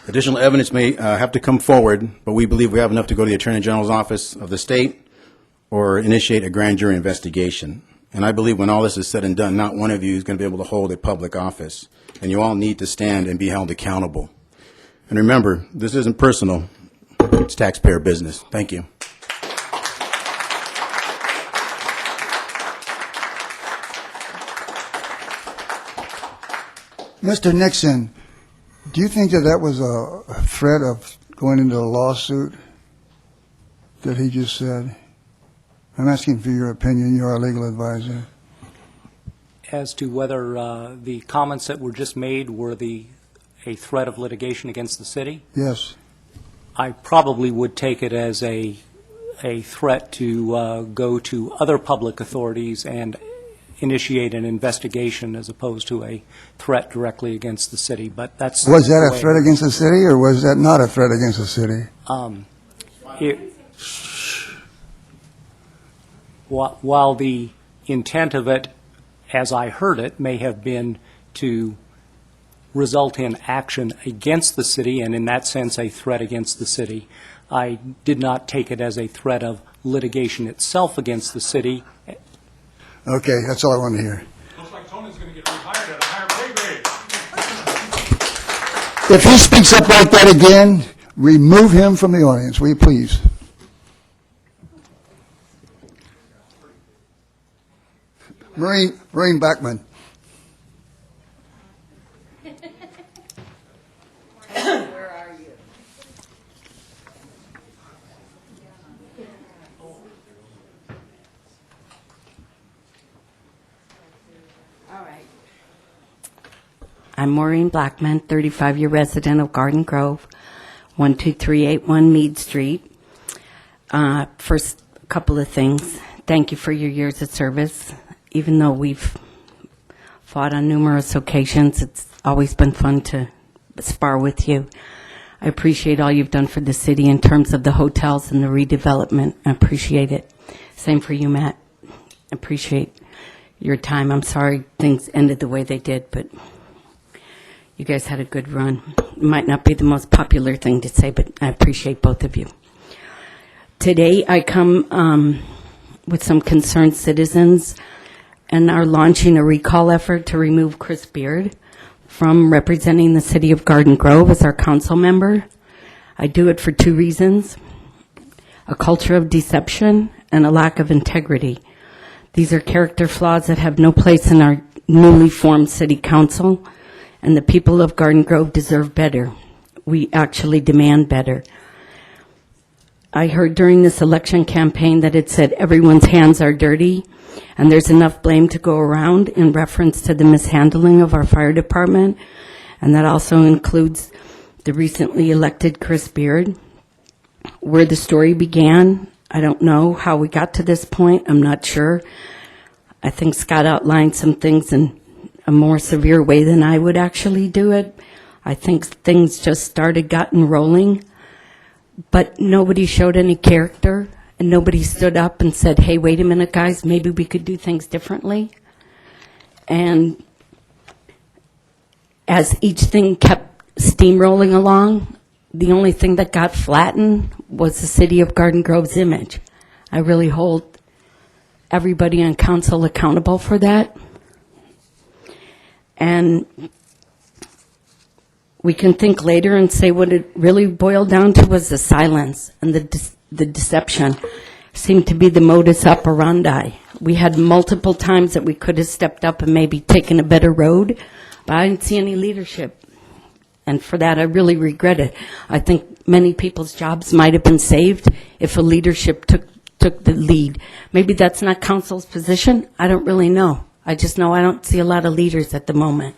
Additional evidence may have to come forward, but we believe we have enough to go to the Attorney General's office of the state or initiate a grand jury investigation. And I believe when all this is said and done, not one of you is going to be able to hold a public office. And you all need to stand and be held accountable. And remember, this isn't personal. It's taxpayer business. Thank you. Mr. Nixon, do you think that was a threat of going into a lawsuit that he just said? I'm asking for your opinion. You're our legal advisor. As to whether the comments that were just made were a threat of litigation against the city, Yes. I probably would take it as a threat to go to other public authorities and initiate an investigation as opposed to a threat directly against the city. But that's Was that the a way- threat against the city, or was that not a threat against the city? While the intent of it, as I heard it, may have been to result in action against the city, and in that sense a threat against the city, I did not take it as a threat of litigation itself against the city. Okay, that's all I wanted to hear. Looks like Tony's going to get rehired at a higher pay grade. If he speaks up like that again, remove him from the audience, will you please? Maureen Blackman. I'm Maureen Blackman, 35-year resident of Garden Grove, 12381 Mead Street. First, a couple of things. Thank you for your years of service. Even though we've fought on numerous occasions, it's always been fun to spar with you. I appreciate all you've done for the city in terms of the hotels and the redevelopment. I appreciate it. Same for you, Matt. Appreciate your time. I'm sorry things ended the way they did, but you guys had a good run. It might not be the most popular thing to say, but I appreciate both of you. Today, I come with some concerned citizens and are launching a recall effort to remove Chris Beard from representing the city of Garden Grove as our council member. I do it for two reasons: a culture of deception and a lack of integrity. These are character flaws that have no place in our newly formed city council, and the people of Garden Grove deserve better. We actually demand better. I heard during this election campaign that it said everyone's hands are dirty, and there's enough blame to go around in reference to the mishandling of our fire department, and that also includes the recently elected Chris Beard. Where the story began, I don't know. How we got to this point, I'm not sure. I think Scott outlined some things in a more severe way than I would actually do it. I think things just started gotten rolling, but nobody showed any character, and nobody stood up and said, hey, wait a minute, guys, maybe we could do things differently. And as each thing kept steamrolling along, the only thing that got flattened was the city of Garden Grove's image. I really hold everybody on council accountable for that. And we can think later and say what it really boiled down to was the silence and the deception seemed to be the modus operandi. We had multiple times that we could have stepped up and maybe taken a better road, but I didn't see any leadership. And for that, I really regret it. I think many people's jobs might have been saved if a leadership took the lead. Maybe that's not council's position. I don't really know. I just know I don't see a lot of leaders at the moment.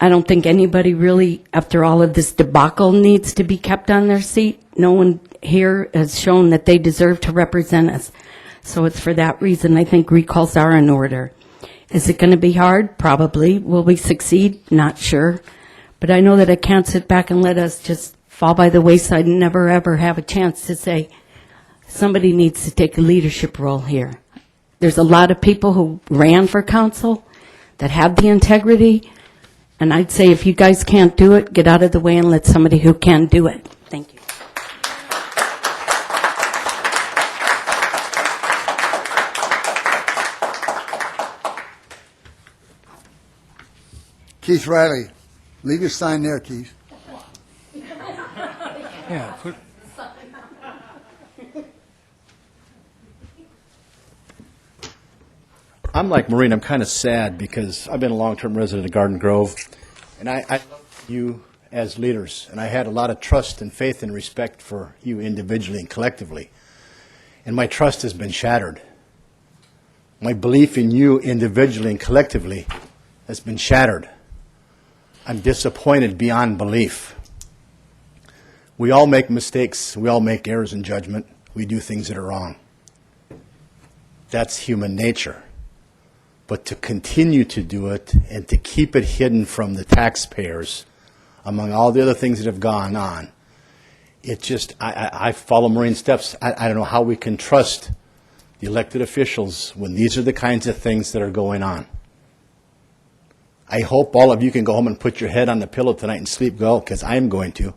I don't think anybody really, after all of this debacle, needs to be kept on their seat. No one here has shown that they deserve to represent us. So it's for that reason I think recalls are in order. Is it going to be hard? Probably. Will we succeed? Not sure. But I know that I can't sit back and let us just fall by the wayside and never ever have a chance to say, somebody needs to take a leadership role here. There's a lot of people who ran for council that have the integrity, and I'd say if you guys can't do it, get out of the way and let somebody who can do it. Thank you. Keith Riley. Leave your sign there, Keith. Yeah. I'm like Maureen. I'm kind of sad because I've been a long-term resident of Garden Grove, and I love you as leaders, and I had a lot of trust and faith and respect for you individually and collectively. And my trust has been shattered. My belief in you individually and collectively has been shattered. I'm disappointed beyond belief. We all make mistakes. We all make errors in judgment. We do things that are wrong. That's human nature. But to continue to do it and to keep it hidden from the taxpayers, among all the other things that have gone on, it just, I follow Maureen's steps. I don't know how we can trust the elected officials when these are the kinds of things that are going on. I hope all of you can go home and put your head on the pillow tonight and sleep well, because I am going to.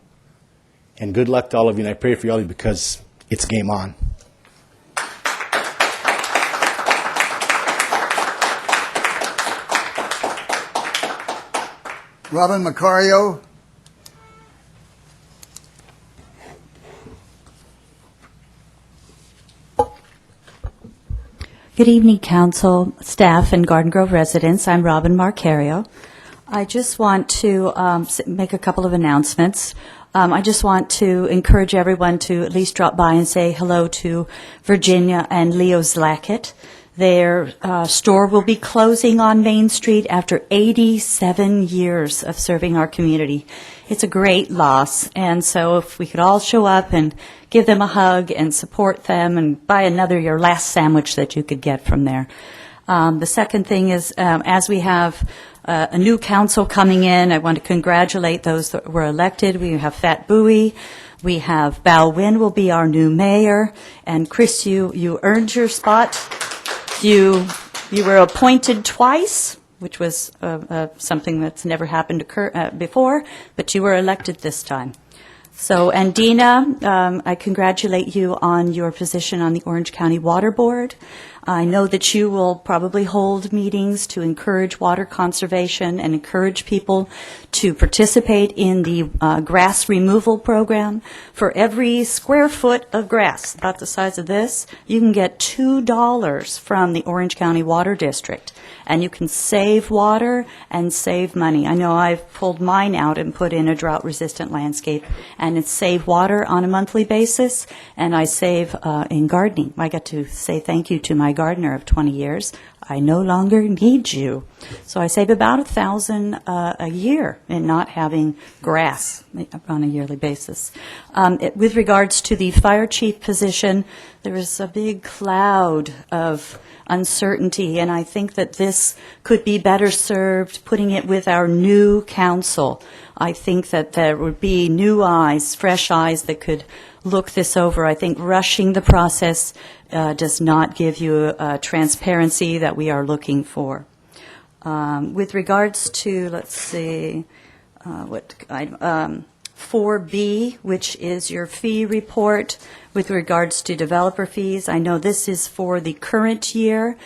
And good luck to all of you, and I pray for you all because it's game on. Robin Macario. Good evening, council, staff, and Garden Grove residents. I'm Robin Marcario. I just want to make a couple of announcements. I just want to encourage everyone to at least drop by and say hello to Virginia and Leo Zlackett. Their store will be closing on Main Street after 87 years of serving our community. It's a great loss, and so if we could all show up and give them a hug and support them and buy your last sandwich that you could get from there. The second thing is, as we have a new council coming in, I want to congratulate those that were elected. We have Fat Bowie. We have Val Wynn will be our new mayor. And Chris, you earned your spot. You were appointed twice, which was something that's never happened before, but you were elected this time. So, and Dina, I congratulate you on your position on the Orange County Water Board. I know that you will probably hold meetings to encourage water conservation and encourage people to participate in the grass removal program. For every square foot of grass, about the size of this, you can get $2 from the Orange County Water District. And you can save water and save money. I know I've pulled mine out and put in a drought-resistant landscape, and it's save water on a monthly basis, and I save in gardening. I get to say thank you to my gardener of 20 years. I no longer need you. So I save about $1,000 a year in not having grass on a yearly basis. With regards to the fire chief position, there is a big cloud of uncertainty, and I think that this could be better served putting it with our new council. I think that there would be new eyes, fresh eyes that could look this over. I think rushing the process does not give you transparency that we are looking for. With regards to, let's see, 4B, which is your fee report with regards to developer fees. I know this is for the current year.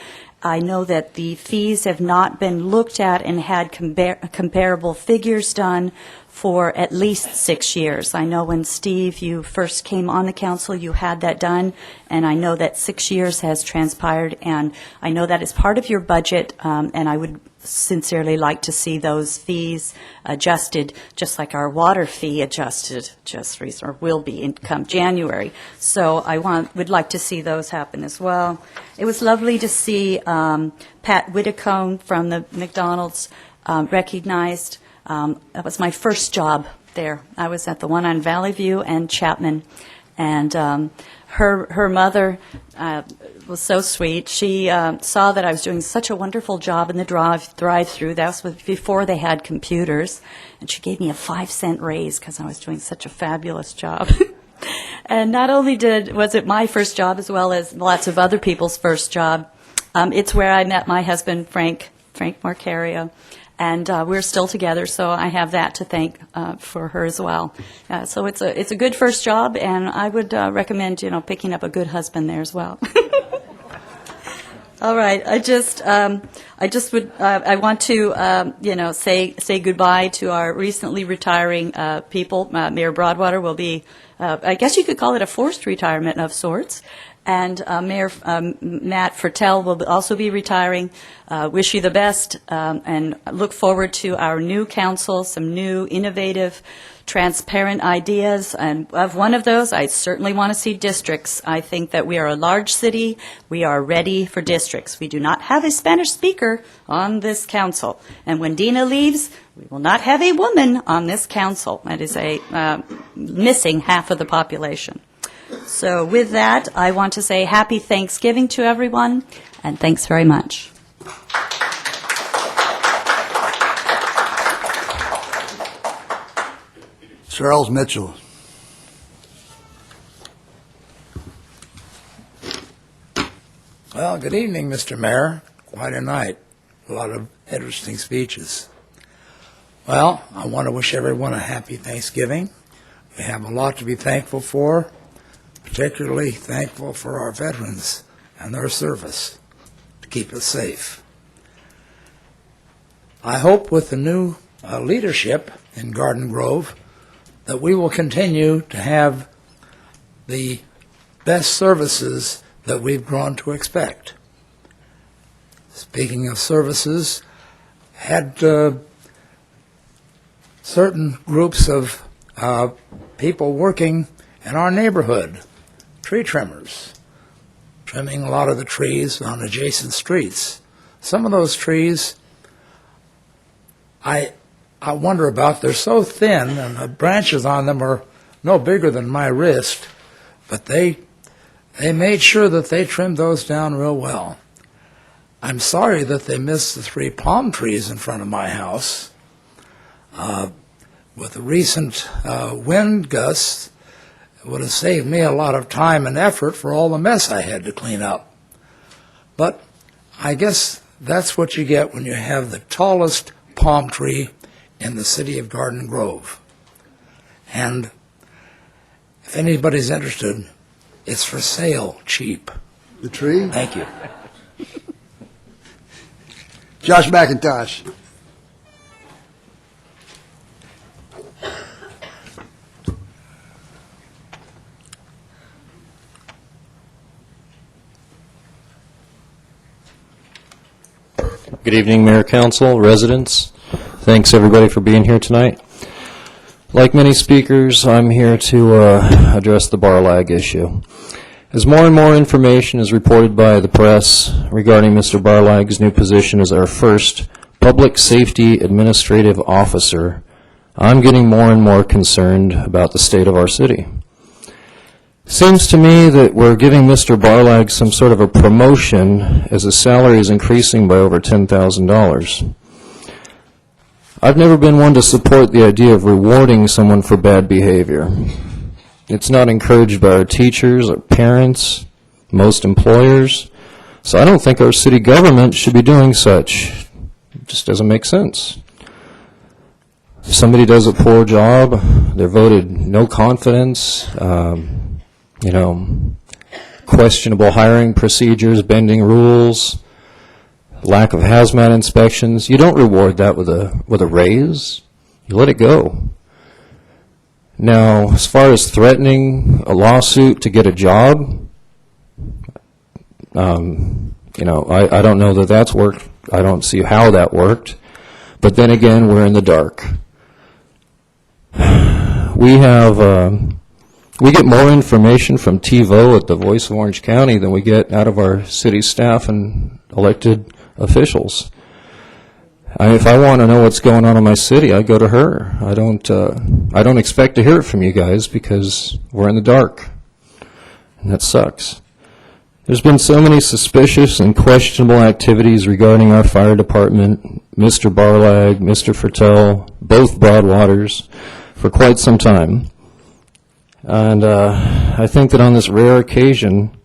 I know that the fees have not been looked at and had comparable figures done for at least 6 years. I know when, Steve, you first came on the council, you had that done, and I know that 6 years has transpired, and I know that is part of your budget, and I would sincerely like to see those fees adjusted, just like our water fee adjusted just recently, or will be come January. So I would like to see those happen as well. It was lovely to see Pat Whitacombe from the McDonalds recognized. That was my first job there. I was at the one on Valley View and Chapman, and her mother was so sweet. She saw that I was doing such a wonderful job in the drive-through. That was before they had computers, and she gave me a 5-cent raise because I was doing such a fabulous job. And not only was it my first job, as well as lots of other people's first job, it's where I met my husband, Frank Marcario. And we're still together, so I have that to thank for her as well. So it's a good first job, and I would recommend picking up a good husband there as well. All right. I want to, say goodbye to our recently retiring people. Mayor Broadwater will be, I guess you could call it a forced retirement of sorts. And Mayor Matt Fertel will also be retiring. Wish you the best, and look forward to our new council, some new innovative, transparent ideas. And of one of those, I certainly want to see districts. I think that we are a large city. We are ready for districts. We do not have a Spanish speaker on this council. And when Dina leaves, we will not have a woman on this council. That is missing half of the population. So with that, I want to say happy Thanksgiving to everyone, and thanks very much. Charles Mitchell. Well, good evening, Mr. Mayor. Quite a night. A lot of interesting speeches. Well, I want to wish everyone a happy Thanksgiving. We have a lot to be thankful for, particularly thankful for our veterans and their service to keep us safe. I hope with the new leadership in Garden Grove that we will continue to have the best services that we've grown to expect. Speaking of services, had certain groups of people working in our neighborhood, tree trimmers, trimming a lot of the trees on adjacent streets. Some of those trees I wonder about. They're so thin, and the branches on them are no bigger than my wrist, but they made sure that they trimmed those down real well. I'm sorry that they missed the 3 palm trees in front of my house. With the recent wind gusts, it would have saved me a lot of time and effort for all the mess I had to clean up. But I guess that's what you get when you have the tallest palm tree in the city of Garden Grove. And if anybody's interested, it's for sale cheap. The tree? Thank you. Josh McIntosh. Good evening, Mayor, Council, residents. Thanks, everybody, for being here tonight. Like many speakers, I'm here to address the bar lag issue. As more and more information is reported by the press regarding Mr. Barlag's new position as our first Public Safety Administrative Officer, I'm getting more and more concerned about the state of our city. Seems to me that we're giving Mr. Barlag some sort of a promotion as his salary is increasing by over $10,000. I've never been one to support the idea of rewarding someone for bad behavior. It's not encouraged by our teachers, our parents, most employers, so I don't think our city government should be doing such. It just doesn't make sense. If somebody does a poor job, they're voted no confidence, questionable hiring procedures, bending rules, lack of hazmat inspections. You don't reward that with a raise. You let it go. Now, as far as threatening a lawsuit to get a job, I don't know that that's worked. I don't see how that worked. But then again, we're in the dark. We get more information from TiVo at the Voice of Orange County than we get out of our city staff and elected officials. If I want to know what's going on in my city, I go to her. I don't expect to hear it from you guys because we're in the dark, and that sucks. There's been so many suspicious and questionable activities regarding our fire department, Mr. Barlag, Mr. Fertel, both Broadwaters, for quite some time. And I think that on this rare occasion,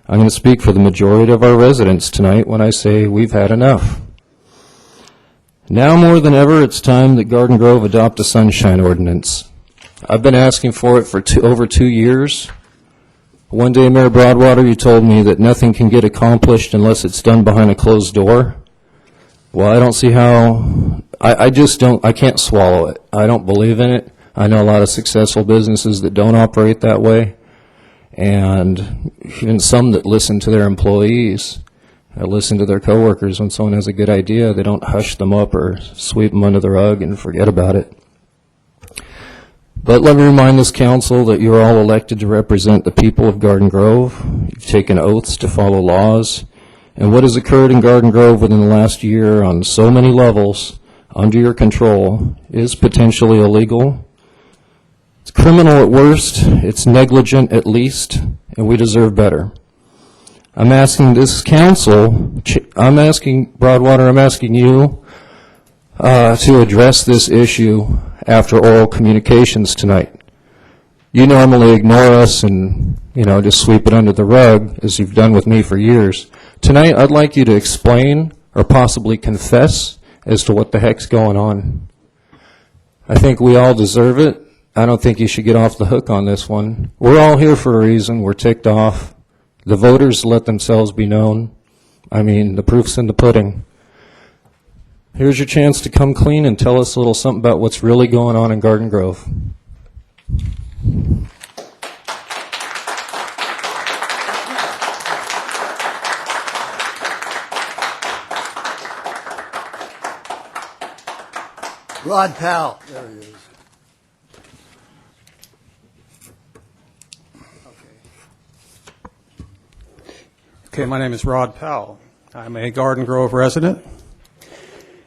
I'm going to speak for the majority of our residents tonight when I say we've had enough. Now more than ever, it's time that Garden Grove adopt a sunshine ordinance. I've been asking for it for over 2 years. One day, Mayor Broadwater, you told me that nothing can get accomplished unless it's done behind a closed door. Well, I don't see how, I just don't, I can't swallow it. I don't believe in it. I know a lot of successful businesses that don't operate that way, and even some that listen to their employees, listen to their coworkers. When someone has a good idea, they don't hush them up or sweep them under the rug and forget about it. But let me remind this council that you're all elected to represent the people of Garden Grove. You've taken oaths to follow laws. And what has occurred in Garden Grove within the last year on so many levels under your control is potentially illegal. It's criminal at worst, it's negligent at least, and we deserve better. I'm asking this council, I'm asking Broadwater, I'm asking you to address this issue after oral communications tonight. You normally ignore us and, just sweep it under the rug, as you've done with me for years. Tonight, I'd like you to explain or possibly confess as to what the heck's going on. I think we all deserve it. I don't think you should get off the hook on this one. We're all here for a reason. We're ticked off. The voters let themselves be known. I mean, the proof's in the pudding. Here's your chance to come clean and tell us a little something about what's really going on in Garden Grove. Rod Powell. There he is. Okay, my name is Rod Powell. I'm a Garden Grove resident.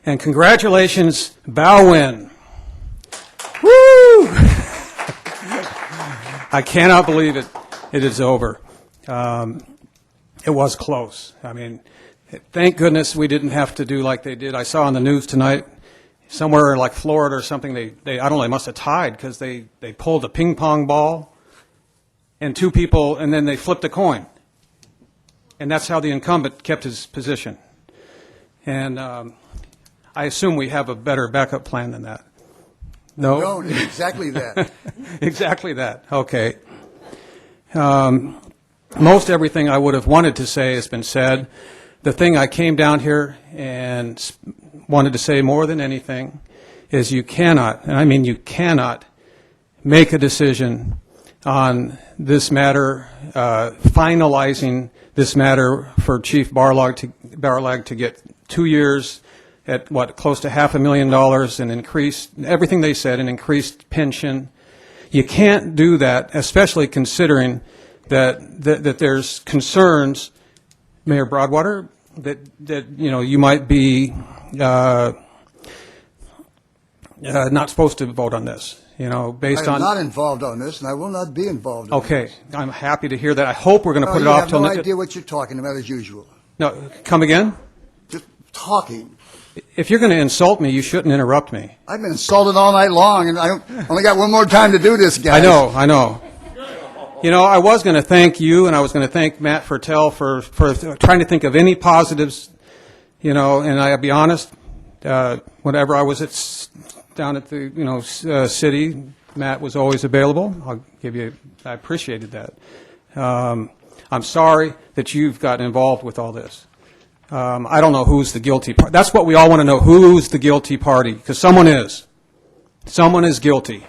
And congratulations, Bowwin. Woo! I cannot believe it. It is over. It was close. I mean, thank goodness we didn't have to do like they did. I saw on the news tonight, somewhere like Florida or something, they I don't know, they must have tied because they pulled a ping pong ball and two people, and then they flipped a coin. And that's how the incumbent kept his position. And I assume we have a better backup plan than that. No? No, exactly that. Exactly that. Okay. Most everything I would have wanted to say has been said. The thing I came down here and wanted to say more than anything is you cannot, and I mean you cannot, make a decision on this matter, finalizing this matter for Chief Barlag to get 2 years at close to $500,000 and increased, everything they said, an increased pension. You can't do that, especially considering that there's concerns, Mayor Broadwater, that you might be not supposed to vote on this. Based on. I'm not involved on this, and I will not be involved in Okay, this. I'm happy to hear that. I hope we're going to put it off till. You have no idea what you're talking about, as usual. No, come again? Just talking. If you're going to insult me, you shouldn't interrupt me. I've been insulted all night long, and I only got one more time to do this, guys. I know. I was going to thank you, and I was going to thank Matt Fertel for trying to think of any positives, and I'll be honest, whenever I was down at the, city, Matt was always available. I appreciated that. I'm sorry that you've gotten involved with all this. I don't know who's the guilty party. That's what we all want to know, who's the guilty party, because someone is. Someone is guilty.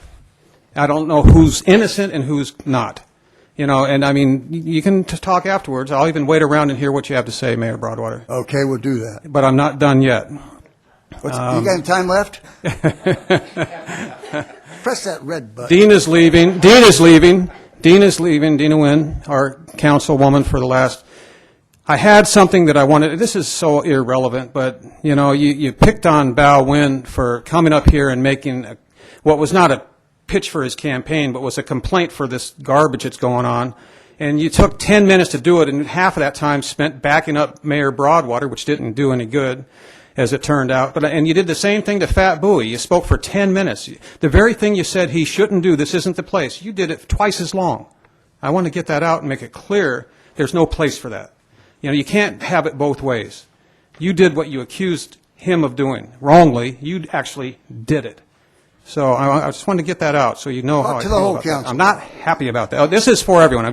I don't know who's innocent and who's not. And I mean, you can talk afterwards. I'll even wait around and hear what you have to say, Mayor Broadwater. Okay, we'll do that. But I'm not done yet. You got any time left? Press that red button. Dean is leaving. Dina Wynn, our councilwoman for the last. I had something that I wanted. This is so irrelevant, but you picked on Bao Wynn for coming up here and making what was not a pitch for his campaign, but was a complaint for this garbage that's going on. And you took 10 minutes to do it, and half of that time spent backing up Mayor Broadwater, which didn't do any good, as it turned out. And you did the same thing to Fat Bowie. You spoke for 10 minutes. The very thing you said he shouldn't do, this isn't the place, you did it twice as long. I want to get that out and make it clear there's no place for that. You can't have it both ways. You did what you accused him of doing wrongly. You actually did it. So I just wanted to get that out, so you know how I To the feel whole about that. council. I'm not happy about that. Oh, this is for everyone.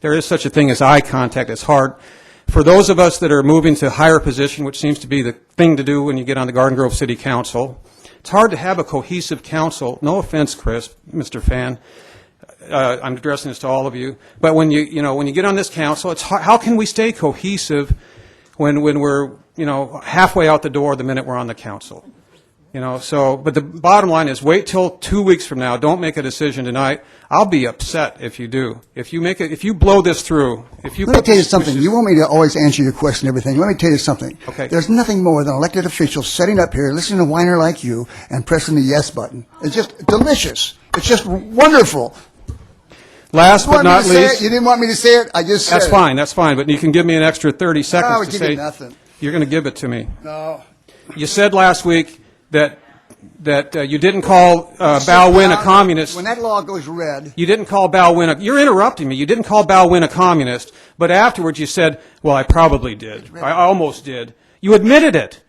There is such a thing as eye contact. It's hard. For those of us that are moving to higher position, which seems to be the thing to do when you get on the Garden Grove City Council, it's hard to have a cohesive council. No offense, Chris, Mr. Fan. I'm addressing this to all of you. But when you get on this council, it's hard, how can we stay cohesive when we're, halfway out the door the minute we're on the council? But the bottom line is wait till 2 weeks from now. Don't make a decision tonight. I'll be upset if you do. If you blow this through, Let me tell you something. You want me to always answer your question and everything. Let me tell you something. Okay. There's nothing more than elected officials sitting up here, listening to a whiner like you, and pressing the yes button. It's just delicious. It's just wonderful. Last but not You least, didn't want me to say it? I just said it. That's fine, but you can give me an extra 30 I seconds would to give say you nothing. you're going to give it to me. No. You said last week that you didn't call Bao Win a communist. When that law goes red, You didn't call Bao Win you're interrupting me. You didn't call Bao Win a communist, but afterwards you said, well, I probably did. I almost did. You admitted it.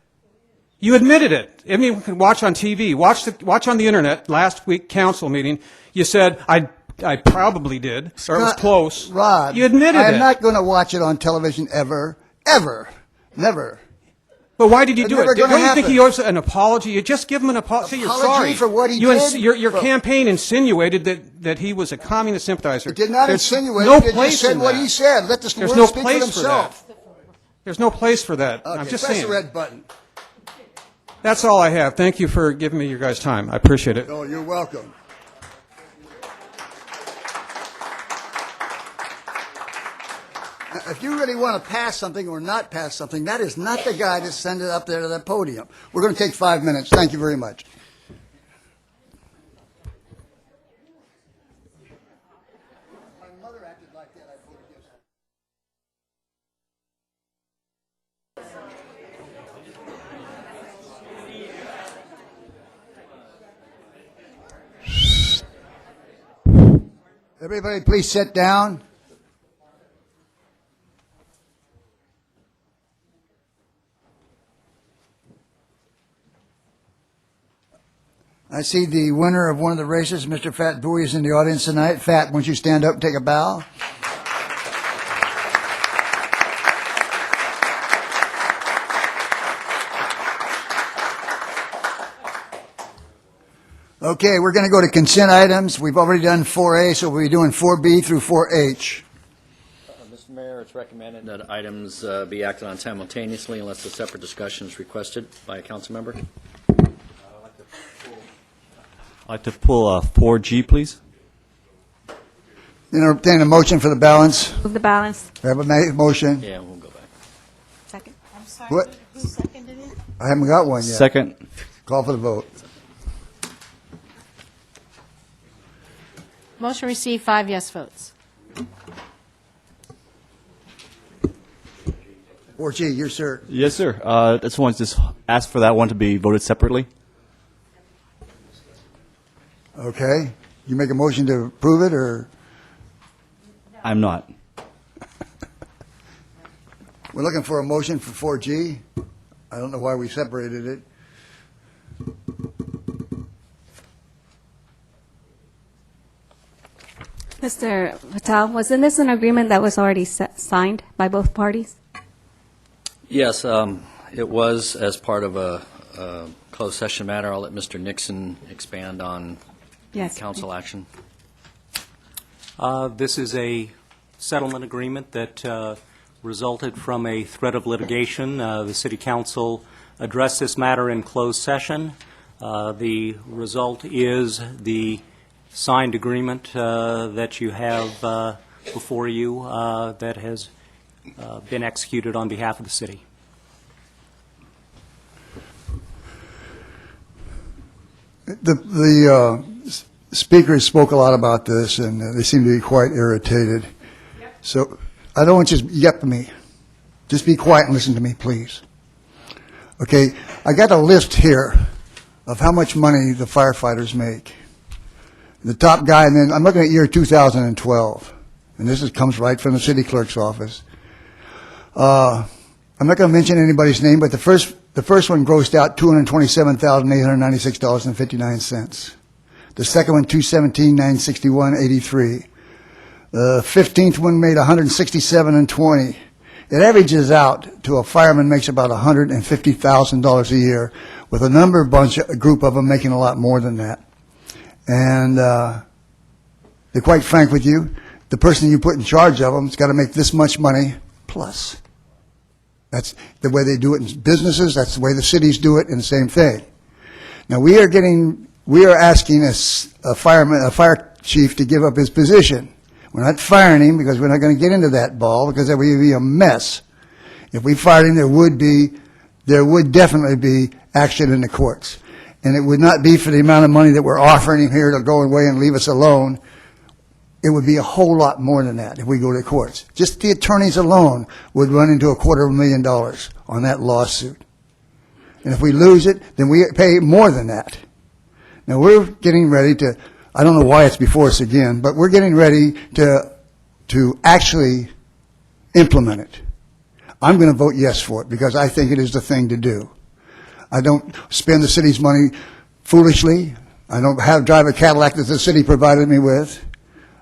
You admitted it. I mean, you can watch on TV, watch on the internet, last week council meeting, you said, I probably did, or it was close. Rod, You admitted I am it. not going to watch it on television ever. Ever. Never. But why did you do never it? Don't gonna you think happen. he owes an apology? You just give him an apology. Say you're Apology sorry for what he You did? Your campaign insinuated that he was a communist sympathizer. It did not There's insinuate. No It place just said in what that. he said. Let the There's word no speak for place for himself. that. There's no place for that. Okay, I'm just press saying. the red button. That's all I have. Thank you for giving me your guys' time. I appreciate it. Oh, you're welcome. Now, if you really want to pass something or not pass something, that is not the guy to send it up there to that podium. We're going to take 5 minutes. Thank you very much. Everybody, please sit down. I see the winner of one of the races, Mr. Fat Bowie, is in the audience tonight. Fat, won't you stand up and take a bow? Okay, we're going to go to consent items. We've already done 4A, so we'll be doing 4B through 4H. Mr. Mayor, it's recommended that items be acted on simultaneously unless a separate discussion is requested by a council member. I'd like to pull 4G, please. Entertain a motion for the balance. Move the balance. We have a motion. Yeah, we'll go back. Second. I'm sorry. What? Who seconded it? I haven't got one yet. Second. Call for the vote. Motion received, 5 yes votes. 4G, yes, sir. Yes, sir. This one just ask for that one to be voted separately. Okay. You make a motion to approve it, or? I'm not. We're looking for a motion for 4G. I don't know why we separated it. Mr. Patel, wasn't this an agreement that was already signed by both parties? Yes, it was as part of a closed session matter. I'll let Mr. Nixon expand on Yes. council action. This is a settlement agreement that resulted from a threat of litigation. The City Council addressed this matter in closed session. The result is the signed agreement that you have before you that has been executed on behalf of the city. The speakers spoke a lot about this, and they seem to be quite irritated. So I don't want you to yep me. Just be quiet and listen to me, please. Okay, I got a list here of how much money the firefighters make. The top guy, and then I'm looking at year 2012, and this comes right from the city clerk's office. I'm not going to mention anybody's name, but the first The first one grossed out $227,896.59. The second one, $217,961.83. The 15th one made $167.20. It averages out to a fireman makes about $150,000 a year, with a group of them making a lot more than that. And to be quite frank with you, the person you put in charge of them has got to make this much money plus. That's the way they do it in businesses. That's the way the cities do it, and the same thing. Now we are asking a fire chief to give up his position. We're not firing him because we're not going to get into that ball, because that would be a mess. If we fired him, there would definitely be action in the courts, and it would not be for the amount of money that we're offering him here to go away and leave us alone. It would be a whole lot more than that if we go to courts. Just the attorneys alone would run into $250,000 on that lawsuit. And if we lose it, then we pay more than that. Now we're getting ready to, I don't know why it's before us again, but we're getting ready to actually implement it. I'm going to vote yes for it because I think it is the thing to do. I don't spend the city's money foolishly. I don't drive a Cadillac that the city provided me with.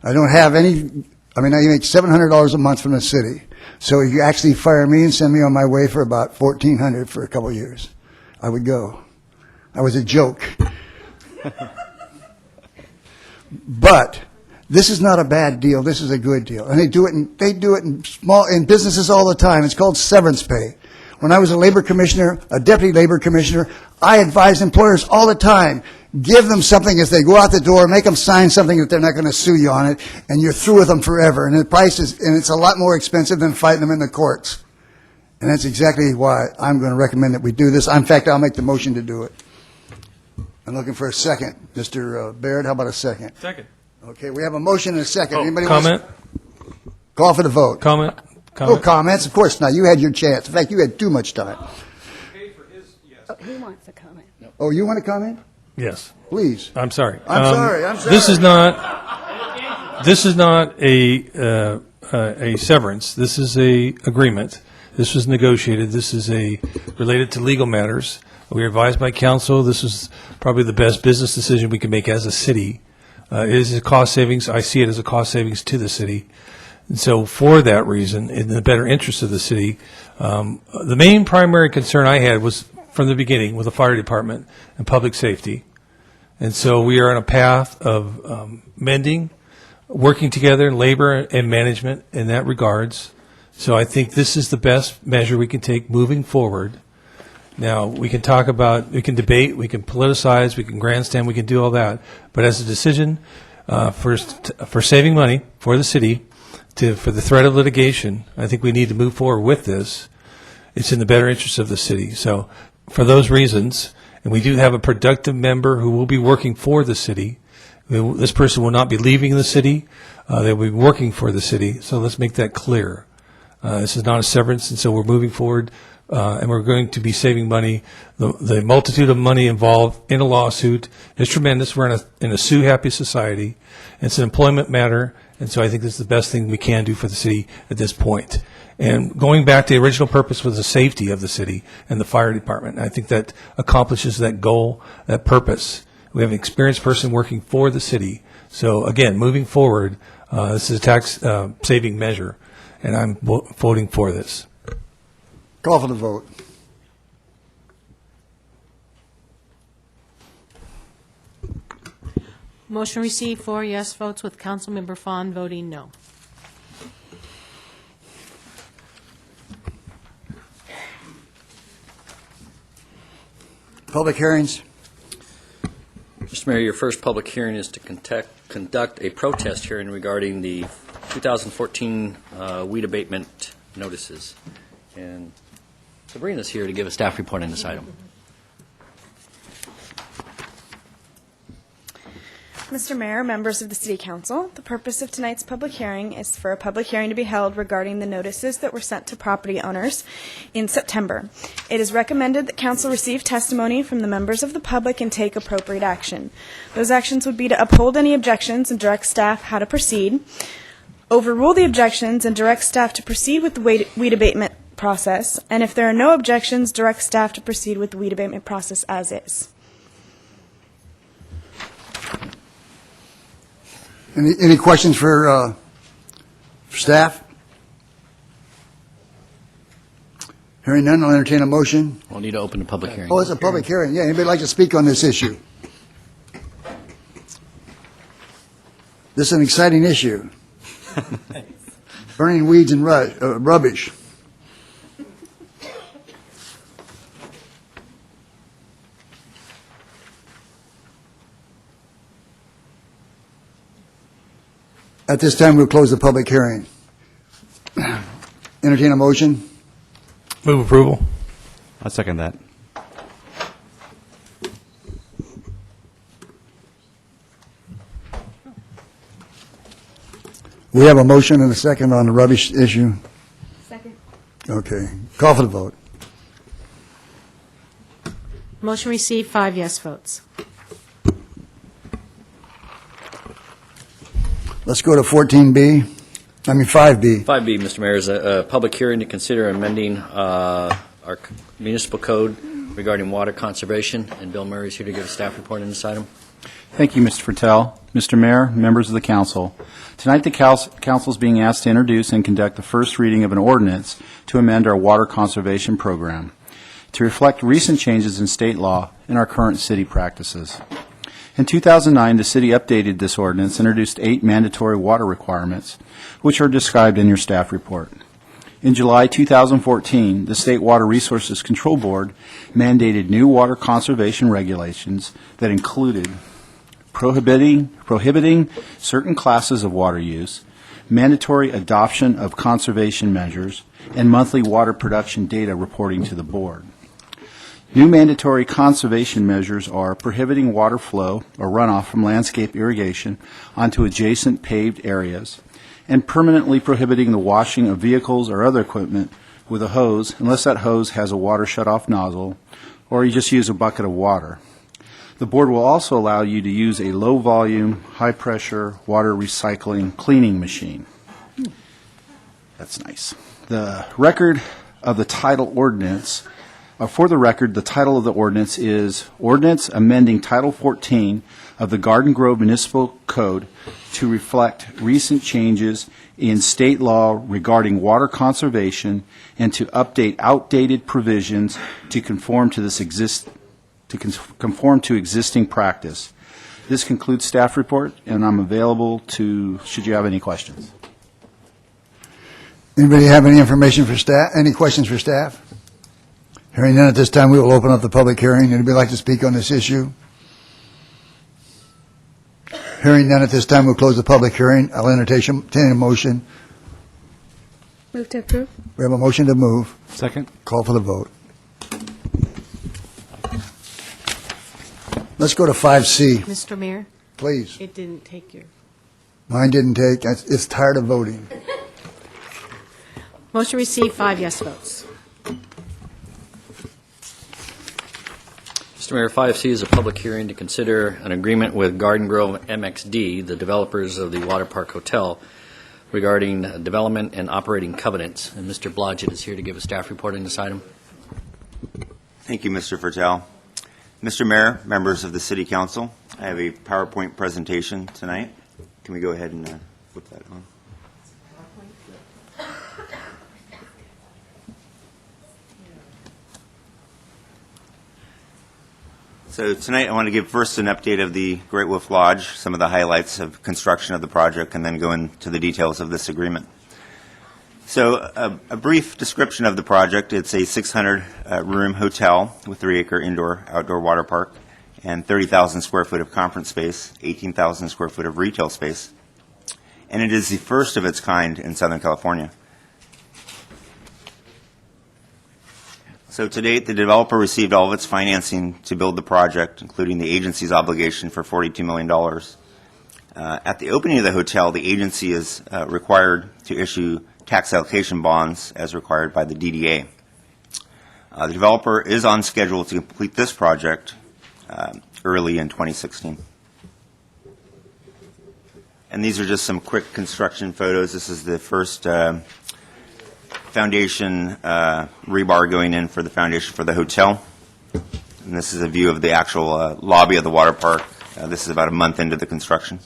I don't have any, I make $700 a month from the city. So if you actually fire me and send me on my way for about $1,400 for a couple of years, I would go. I was a joke. But this is not a bad deal. This is a good deal. And they do it in businesses all the time. It's called severance pay. When I was a labor commissioner, a deputy labor commissioner, I advised employers all the time, give them something as they go out the door, make them sign something that they're not going to sue you on it, and you're through with them forever. And it's a lot more expensive than fighting them in the courts. And that's exactly why I'm going to recommend that we do this. In fact, I'll make the motion to do it. I'm looking for a second. Mr. Baird, how about a second? Second. Okay, we have a motion and a second. Anybody comment? Call for the vote. Comment? No comments? Of course not. You had your chance. In fact, you had too much time. He wants a comment. Oh, you want to comment? Yes. Please. I'm sorry. I'm sorry. This is not a severance. This is a agreement. This was negotiated. This is related to legal matters. We were advised by council. This is probably the best business decision we can make as a city. It is a cost savings. I see it as a cost savings to the city. And so for that reason, in the better interest of the city, the main primary concern I had was from the beginning with the fire department and public safety. And so we are on a path of mending, working together in labor and management in that regards. So I think this is the best measure we can take moving forward. Now, we can talk about, we can debate, we can politicize, we can grandstand, we can do all that. But as a decision for saving money for the city, for the threat of litigation, I think we need to move forward with this. It's in the better interest of the city. So for those reasons, and we do have a productive member who will be working for the city. This person will not be leaving the city. They'll be working for the city. So let's make that clear. This is not a severance, and so we're moving forward, and we're going to be saving money. The multitude of money involved in a lawsuit is tremendous. We're in a sue-happy society. It's an employment matter, and so I think this is the best thing we can do for the city at this point. And going back to the original purpose was the safety of the city and the fire department. I think that accomplishes that goal, that purpose. We have an experienced person working for the city. So again, moving forward, this is a tax saving measure, and I'm voting for this. Call for the vote. Motion received, 4 yes votes, with Councilmember Fawn voting no. Public hearings. Mr. Mayor, your first public hearing is to conduct a protest hearing regarding the 2014 weed abatement notices. And Sabrina's here to give a staff report on this item. Mr. Mayor, members of the City Council, the purpose of tonight's public hearing is for a public hearing to be held regarding the notices that were sent to property owners in September. It is recommended that Council receive testimony from the members of the public and take appropriate action. Those actions would be to uphold any objections and direct staff how to proceed, overrule the objections and direct staff to proceed with the weed abatement process, and if there are no objections, direct staff to proceed with the weed abatement process as is. Any questions for staff? Hearing none, I'll entertain a motion. We'll need to open the public hearing. Oh, it's a public hearing. Yeah, anybody like to speak on this issue? This is an exciting issue. Burning weeds and rubbish. At this time, we'll close the public hearing. Entertain a motion. Move approval. I second that. We have a motion and a second on the rubbish issue. Second. Okay. Call for the vote. Motion received, 5 yes votes. Let's go to 14B. 5B. 5B, Mr. Mayor, is a public hearing to consider amending our municipal code regarding water conservation, and Bill Murray is here to give a staff report on this item. Thank you, Mr. Fertel. Mr. Mayor, members of the council. Tonight, the council is being asked to introduce and conduct the first reading of an ordinance to amend our water conservation program to reflect recent changes in state law and our current city practices. In 2009, the city updated this ordinance and introduced 8 mandatory water requirements, which are described in your staff report. In July 2014, the State Water Resources Control Board mandated new water conservation regulations that included prohibiting certain classes of water use, mandatory adoption of conservation measures, and monthly water production data reporting to the board. New mandatory conservation measures are prohibiting water flow or runoff from landscape irrigation onto adjacent paved areas, and permanently prohibiting the washing of vehicles or other equipment with a hose unless that hose has a water shutoff nozzle or you just use a bucket of water. The board will also allow you to use a low-volume, high-pressure water recycling cleaning machine. That's nice. The record of the title ordinance, for the record, the title of the ordinance is Ordinance Amending Title 14 of the Garden Grove Municipal Code to reflect recent changes in state law regarding water conservation and to update outdated provisions to conform to existing practice. This concludes staff report, and I'm available should you have any questions. Anybody have any information for staff? Any questions for staff? Hearing none at this time, we will open up the public hearing. Anybody like to speak on this issue? Hearing none at this time, we'll close the public hearing. I'll entertain a motion. Move to approve. We have a motion to move. Second. Call for the vote. Let's go to 5C, Mr. Mayor, please. it didn't take your... Mine didn't take. It's tired of voting. Motion received, 5 yes votes. Mr. Mayor, 5C is a public hearing to consider an agreement with Garden Grove MXD, the developers of the Water Park Hotel, regarding development and operating covenants. And Mr. Blodgett is here to give a staff report on this item. Thank you, Mr. Fertel. Mr. Mayor, members of the City Council, I have a PowerPoint presentation tonight. Can we go ahead and flip that on? So tonight I want to give first an update of the Great Wolf Lodge, some of the highlights of construction of the project, and then go into the details of this agreement. So a brief description of the project. It's a 600-room hotel with 3-acre indoor-outdoor water park and 30,000 square foot of conference space, 18,000 square foot of retail space. And it is the first of its kind in Southern California. So to date, the developer received all of its financing to build the project, including the agency's obligation for $42 million. At the opening of the hotel, the agency is required to issue tax allocation bonds as required by the DDA. The developer is on schedule to complete this project early in 2016. And these are just some quick construction photos. This is the first foundation rebar going in for the foundation for the hotel. And this is a view of the actual lobby of the water park. This is about a month into the construction.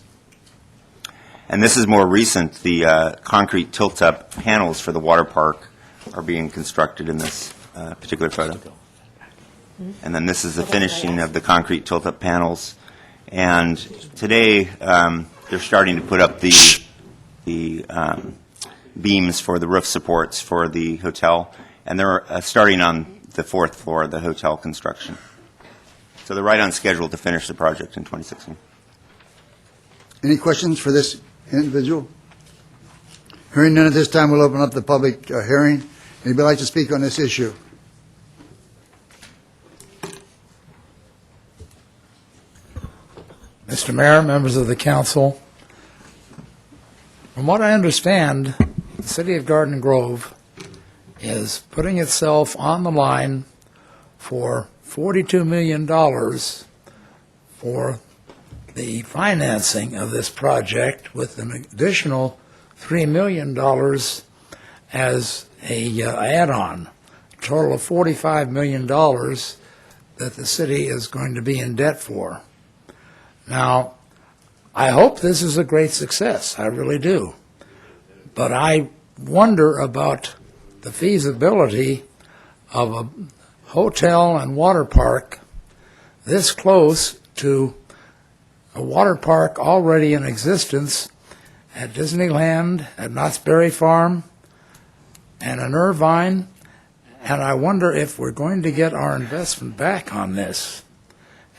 And this is more recent. The concrete tilt-up panels for the water park are being constructed in this particular photo. And then this is the finishing of the concrete tilt-up panels. And today, they're starting to put up the beams for the roof supports for the hotel. And they're starting on the 4th floor of the hotel construction. So they're right on schedule to finish the project in 2016. Any questions for this individual? Hearing none at this time, we'll open up the public hearing. Anybody like to speak on this issue? Mr. Mayor, members of the council, from what I understand, the city of Garden Grove is putting itself on the line for $42 million for the financing of this project, with an additional $3 million as a add-on, a total of $45 million that the city is going to be in debt for. Now, I hope this is a great success. I really do. But I wonder about the feasibility of a hotel and water park this close to a water park already in existence at Disneyland, at Knott's Berry Farm, and in Irvine, and I wonder if we're going to get our investment back on this.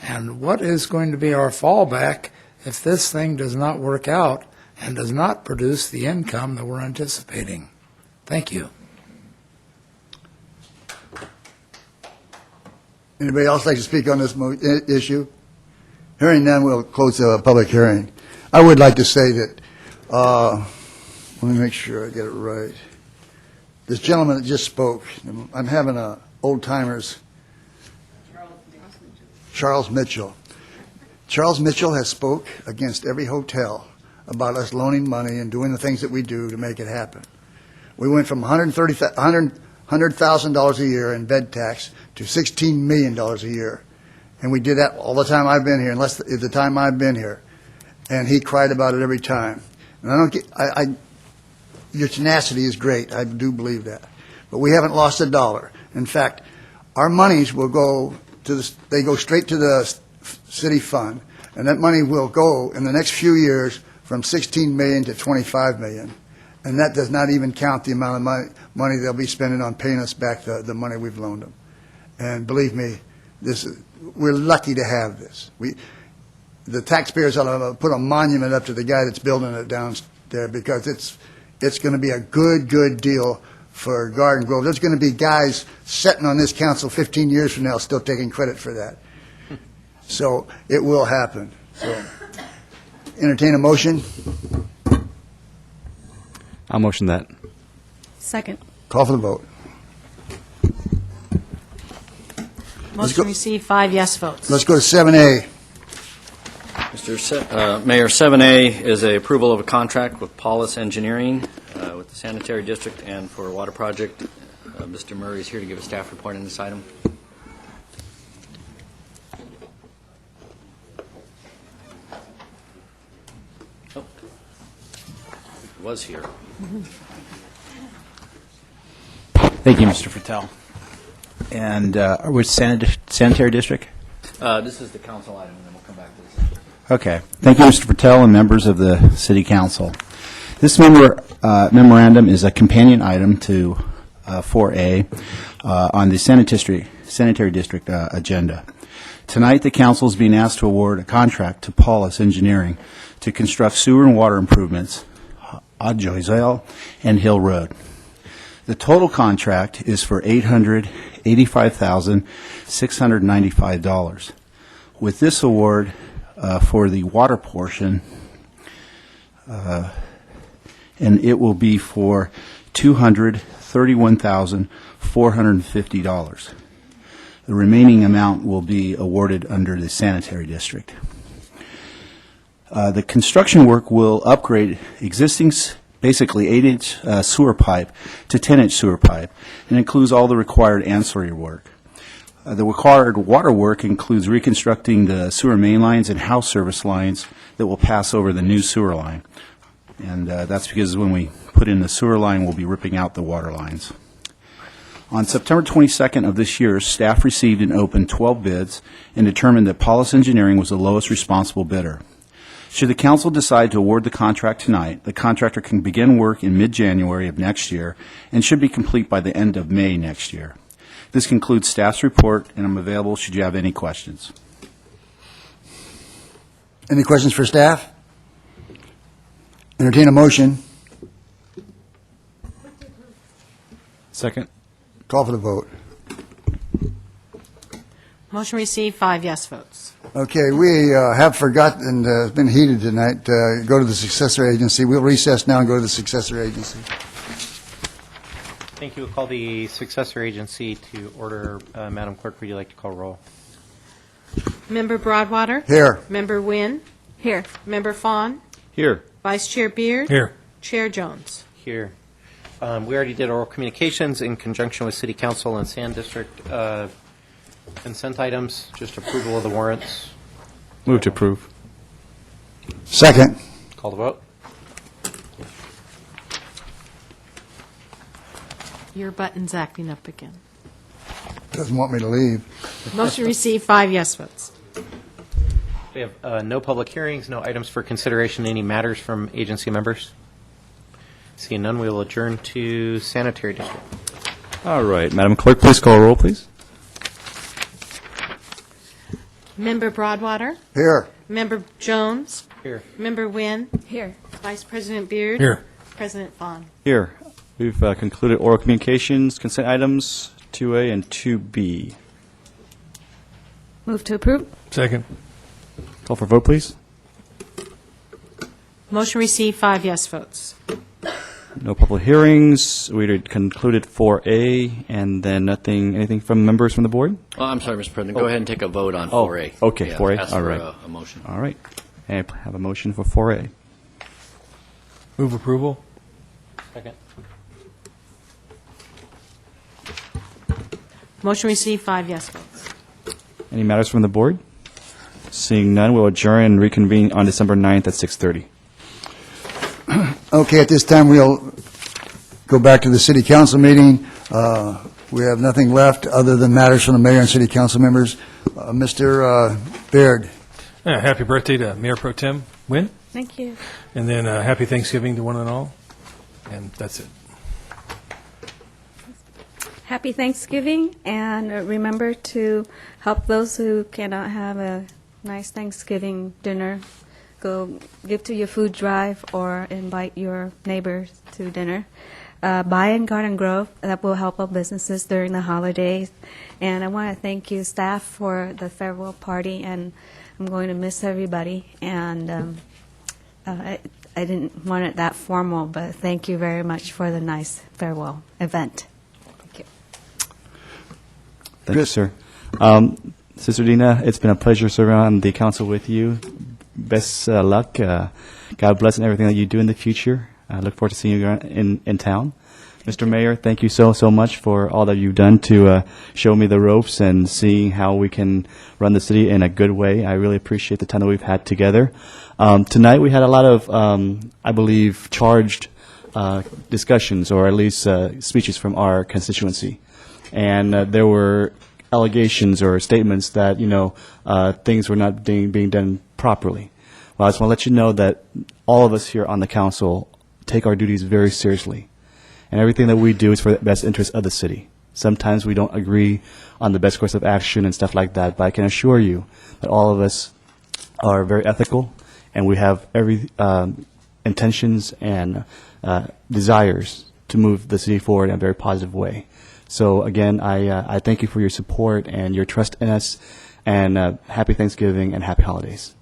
And what is going to be our fallback if this thing does not work out and does not produce the income that we're anticipating? Thank you. Anybody else like to speak on this issue? Hearing none, we'll close the public hearing. I would like to say that, let me make sure I get it right. This gentleman that just spoke, I'm having a old-timers, Charles Mitchell. Charles Mitchell has spoke against every hotel about us loaning money and doing the things that we do to make it happen. We went from $100,000 a year in bed tax to $16 million a year. And we did that all the time I've been here, unless the time I've been here. And he cried about it every time. And I don't get, your tenacity is great. I do believe that. But we haven't lost a dollar. In fact, our monies will go to they go straight to the city fund. And that money will go in the next few years from $16 million to $25 million. And that does not even count the amount of money they'll be spending on paying us back the money we've loaned them. And believe me, we're lucky to have this. The taxpayers ought to put a monument up to the guy that's building it down there, because it's going to be a good deal for Garden Grove. There's going to be guys sitting on this council 15 years from now still taking credit for that. So it will happen. So entertain a motion. I'll motion that. Second. Call for the vote. Motion received, 5 yes votes. Let's go to 7A. Mayor, 7A is a approval of a contract with Paulus Engineering with the Sanitary District and for a water project. Mr. Murray is here to give a staff report on this item. Oh, he was here. Thank you, Mr. Fattel. And which Sanitary District? This is the council item, and then we'll come back to this. Okay. Thank you, Mr. Fattel, and members of the City Council. This memorandum is a companion item to 4A on the Sanitary District agenda. Tonight, the council is being asked to award a contract to Paulus Engineering to construct sewer and water improvements on Joysdale and Hill Road. The total contract is for $885,695. With this award for the water portion, and it will be for $231,450. The remaining amount will be awarded under the Sanitary District. The construction work will upgrade existing basically 8-inch sewer pipe to 10-inch sewer pipe, and includes all the required ancillary work. The required water work includes reconstructing the sewer main lines and house service lines that will pass over the new sewer line. And that's because when we put in the sewer line, we'll be ripping out the water lines. On September 22nd of this year, staff received and opened 12 bids and determined that Paulus Engineering was the lowest responsible bidder. Should the council decide to award the contract tonight, the contractor can begin work in mid-January of next year and should be complete by the end of May next year. This concludes staff's report, and I'm available should you have any questions. Any questions for staff? Entertain a motion. Second. Call for the vote. Motion received, 5 yes votes. Okay, we have forgotten, it's been heated tonight, go to the Successor Agency. We'll recess now and go to the Successor Agency. Thank you. We'll call the Successor Agency to order. Madam Clerk, would you like to call roll? Member Broadwater? Here. Member Nguyen? Here. Member Fawn? Here. Vice Chair Beard? Here. Chair Jones? Here. We already did oral communications in conjunction with City Council and Sand District. Consent items, just approval of the warrants. Move to approve. Second. Call the vote. Your button's acting up again. Doesn't want me to leave. Motion received, 5 yes votes. We have no public hearings, no items for consideration, any matters from agency members. Seeing none, we will adjourn to Sanitary District. All right, Madam Clerk, please call roll, please. Member Broadwater? Here. Member Jones? Here. Member Nguyen? Here. Vice President Beard? Here. President Fawn? Here. We've concluded oral communications, consent items 2A and 2B. Move to approve. Second. Call for vote, please. Motion received, 5 yes votes. No public hearings. We already concluded 4A, and then anything from members from the board? Oh, I'm sorry, Mr. President. Go ahead and take a vote on Oh, 4A. okay, Yeah, 4A. ask All for right. a motion. All right. And I have a motion for 4A. Move approval. Second. Motion received, 5 yes votes. Any matters from the board? Seeing none, we'll adjourn and reconvene on December 9th at 6:30. Okay, at this time, we'll go back to the city council meeting. We have nothing left other than matters from the mayor and city council members. Mr. Baird. Yeah, happy birthday to Mayor Pro Tem Nguyen, Thank you. and then happy Thanksgiving to one and all. And that's it. Happy Thanksgiving, and remember to help those who cannot have a nice Thanksgiving dinner. Go give to your food drive or invite your neighbors to dinner. Buy in Garden Grove. That will help our businesses during the holidays. And I want to thank you, staff, for the farewell party, and I'm going to miss everybody. And I didn't want it that formal, but thank you very much for the nice farewell event. Thank you. Thank you, sir. Sister Dina, it's been a pleasure serving on the council with you. Best luck. God bless and everything that you do in the future. I look forward to seeing you in town. Mr. Mayor, thank you so much for all that you've done to show me the ropes and seeing how we can run the city in a good way. I really appreciate the time that we've had together. Tonight we had a lot of, I believe, charged discussions, or at least speeches from our constituency. And there were allegations or statements that, things were not being done properly. Well, I just want to let you know that all of us here on the council take our duties very seriously. And everything that we do is for the best interest of the city. Sometimes we don't agree on the best course of action and stuff like that, but I can assure you that all of us are very ethical, and we have every intentions and desires to move the city forward in a very positive way. So again, I thank you for your support and your trust in us, and happy Thanksgiving and happy holidays.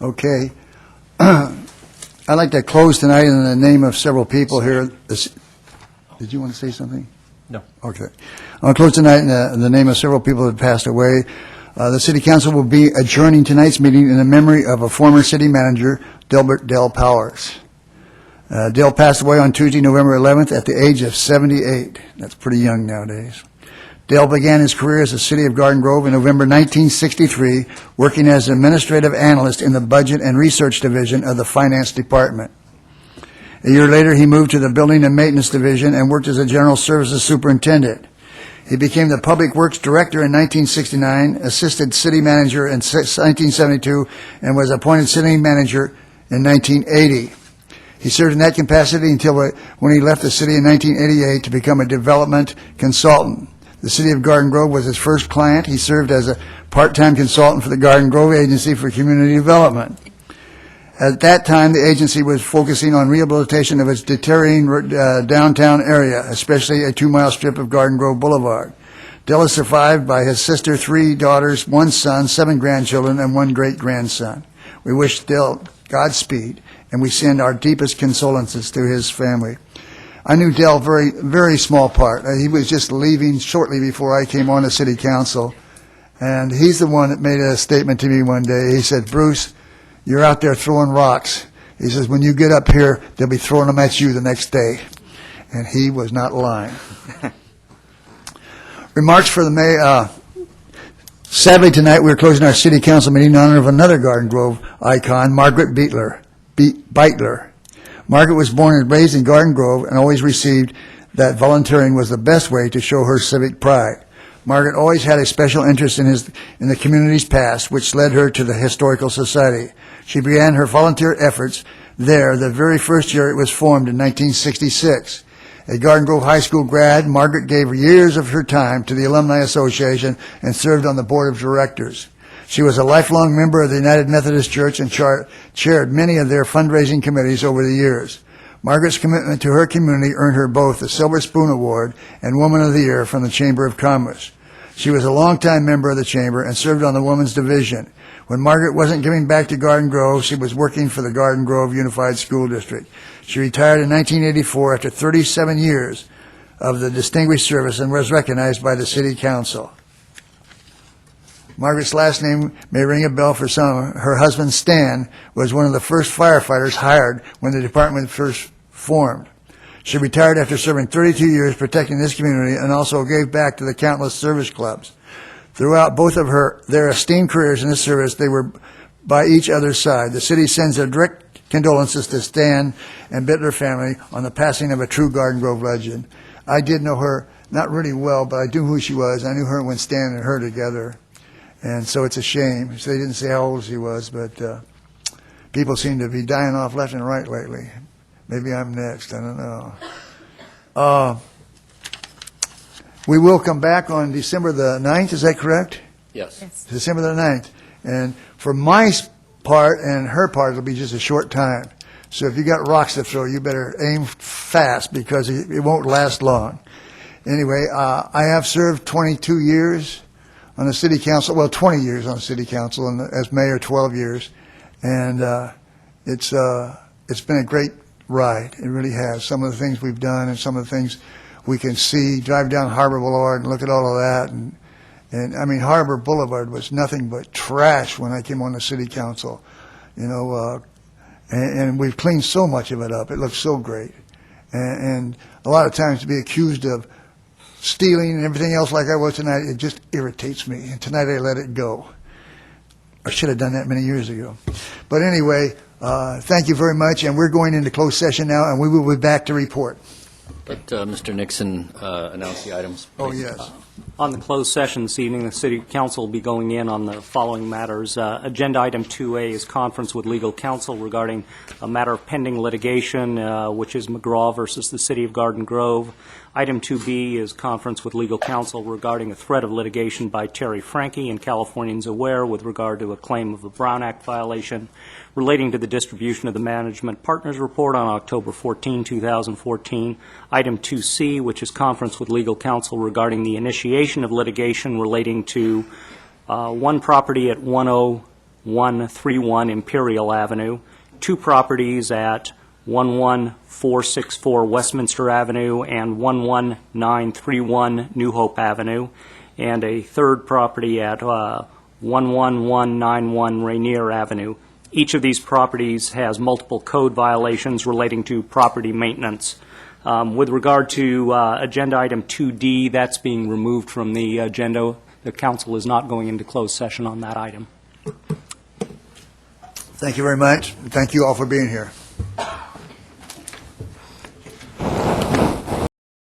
Okay. I'd like to close tonight in the name of several people here. Did you want to say something? No. Okay. I'll close tonight in the name of several people that passed away. The City Council will be adjourning tonight's meeting in the memory of a former city manager, Delbert Dell Powers. Dell passed away on Tuesday, November 11th at the age of 78. That's pretty young nowadays. Dell began his career as the City of Garden Grove in November 1963, working as an administrative analyst in the Budget and Research Division of the Finance Department. A year later, he moved to the Building and Maintenance Division and worked as a General Services Superintendent. He became the Public Works Director in 1969, assisted City Manager in 1972, and was appointed City Manager in 1980. He served in that capacity until when he left the city in 1988 to become a development consultant. The City of Garden Grove was his first client. He served as a part-time consultant for the Garden Grove Agency for Community Development. At that time, the agency was focusing on rehabilitation of its deteriorating downtown area, especially a 2-mile strip of Garden Grove Boulevard. Dell is survived by his sister, 3 daughters, 1 son, 7 grandchildren, and 1 great-grandson. We wish Dell Godspeed, and we send our deepest condolences to his family. I knew Dell very small part. He was just leaving shortly before I came on the city council, and he's the one that made a statement to me one day. He said, "Bruce, you're out there throwing rocks." He says, "When you get up here, they'll be throwing them at you the next day." And he was not lying. Remarks for the mayor. Sadly, tonight we're closing our city council meeting in honor of another Garden Grove icon, Margaret Beitler. Margaret was born and raised in Garden Grove and always received that volunteering was the best way to show her civic pride. Margaret always had a special interest in the community's past, which led her to the Historical Society. She began her volunteer efforts there the very first year it was formed in 1966. A Garden Grove High School grad, Margaret gave years of her time to the Alumni Association and served on the board of directors. She was a lifelong member of the United Methodist Church and chaired many of their fundraising committees over the years. Margaret's commitment to her community earned her both the Silver Spoon Award and Woman of the Year from the Chamber of Commerce. She was a longtime member of the Chamber and served on the Women's Division. When Margaret wasn't giving back to Garden Grove, she was working for the Garden Grove Unified School District. She retired in 1984 after 37 years of the distinguished service and was recognized by the City Council. Margaret's last name may ring a bell for some. Her husband, Stan, was one of the first firefighters hired when the department first formed. She retired after serving 32 years protecting this community and also gave back to the countless service clubs. Throughout both of their esteemed careers in this service, they were by each other's side. The city sends their direct condolences to Stan and Bittler family on the passing of a true Garden Grove legend. I did know her, not really well, but I knew who she was. I knew her when Stan and her together. And so it's a shame. So they didn't say how old she was, but people seem to be dying off left and right lately. Maybe I'm next. I don't know. We will come back on December the 9th. Is that correct? Yes. December the 9th. And for my part and her part, it'll be just a short time. So if you got rocks to throw, you better aim fast because it won't last long. Anyway, I have served 22 years on the city council, well, 20 years on the city council, and as mayor, 12 years. And it's been a great ride. It really has. Some of the things we've done and some of the things we can see, drive down Harbor Boulevard and look at all of that. And I mean, Harbor Boulevard was nothing but trash when I came on the city council, you know, and we've cleaned so much of it up. It looks so great. And a lot of times to be accused of stealing and everything else like I was tonight, it just irritates me. And tonight I let it go. I should have done that many years ago. But anyway, thank you very much. And we're going into closed session now, and we will be back to report. Let Mr. Nixon announce the items. Oh, yes. On the closed session this evening, the City Council will be going in on the following matters. Agenda item 2A is conference with legal counsel regarding a matter of pending litigation, which is McGraw versus the City of Garden Grove. Item 2B is conference with legal counsel regarding a threat of litigation by Terry Frankie and Californians Aware with regard to a claim of a Brown Act violation relating to the distribution of the Management Partners Report on October 14, 2014. Item 2C, which is conference with legal counsel regarding the initiation of litigation relating to one property at 10131 Imperial Avenue, 2 properties at 11464 Westminster Avenue and 11931 New Hope Avenue, and a 3rd property at 11191 Rainier Avenue. each of these properties has multiple code violations relating to property maintenance. With regard to agenda item 2D, that's being removed from the agenda. The council is not going into closed session on that item. Thank you very much. Thank you all for being here.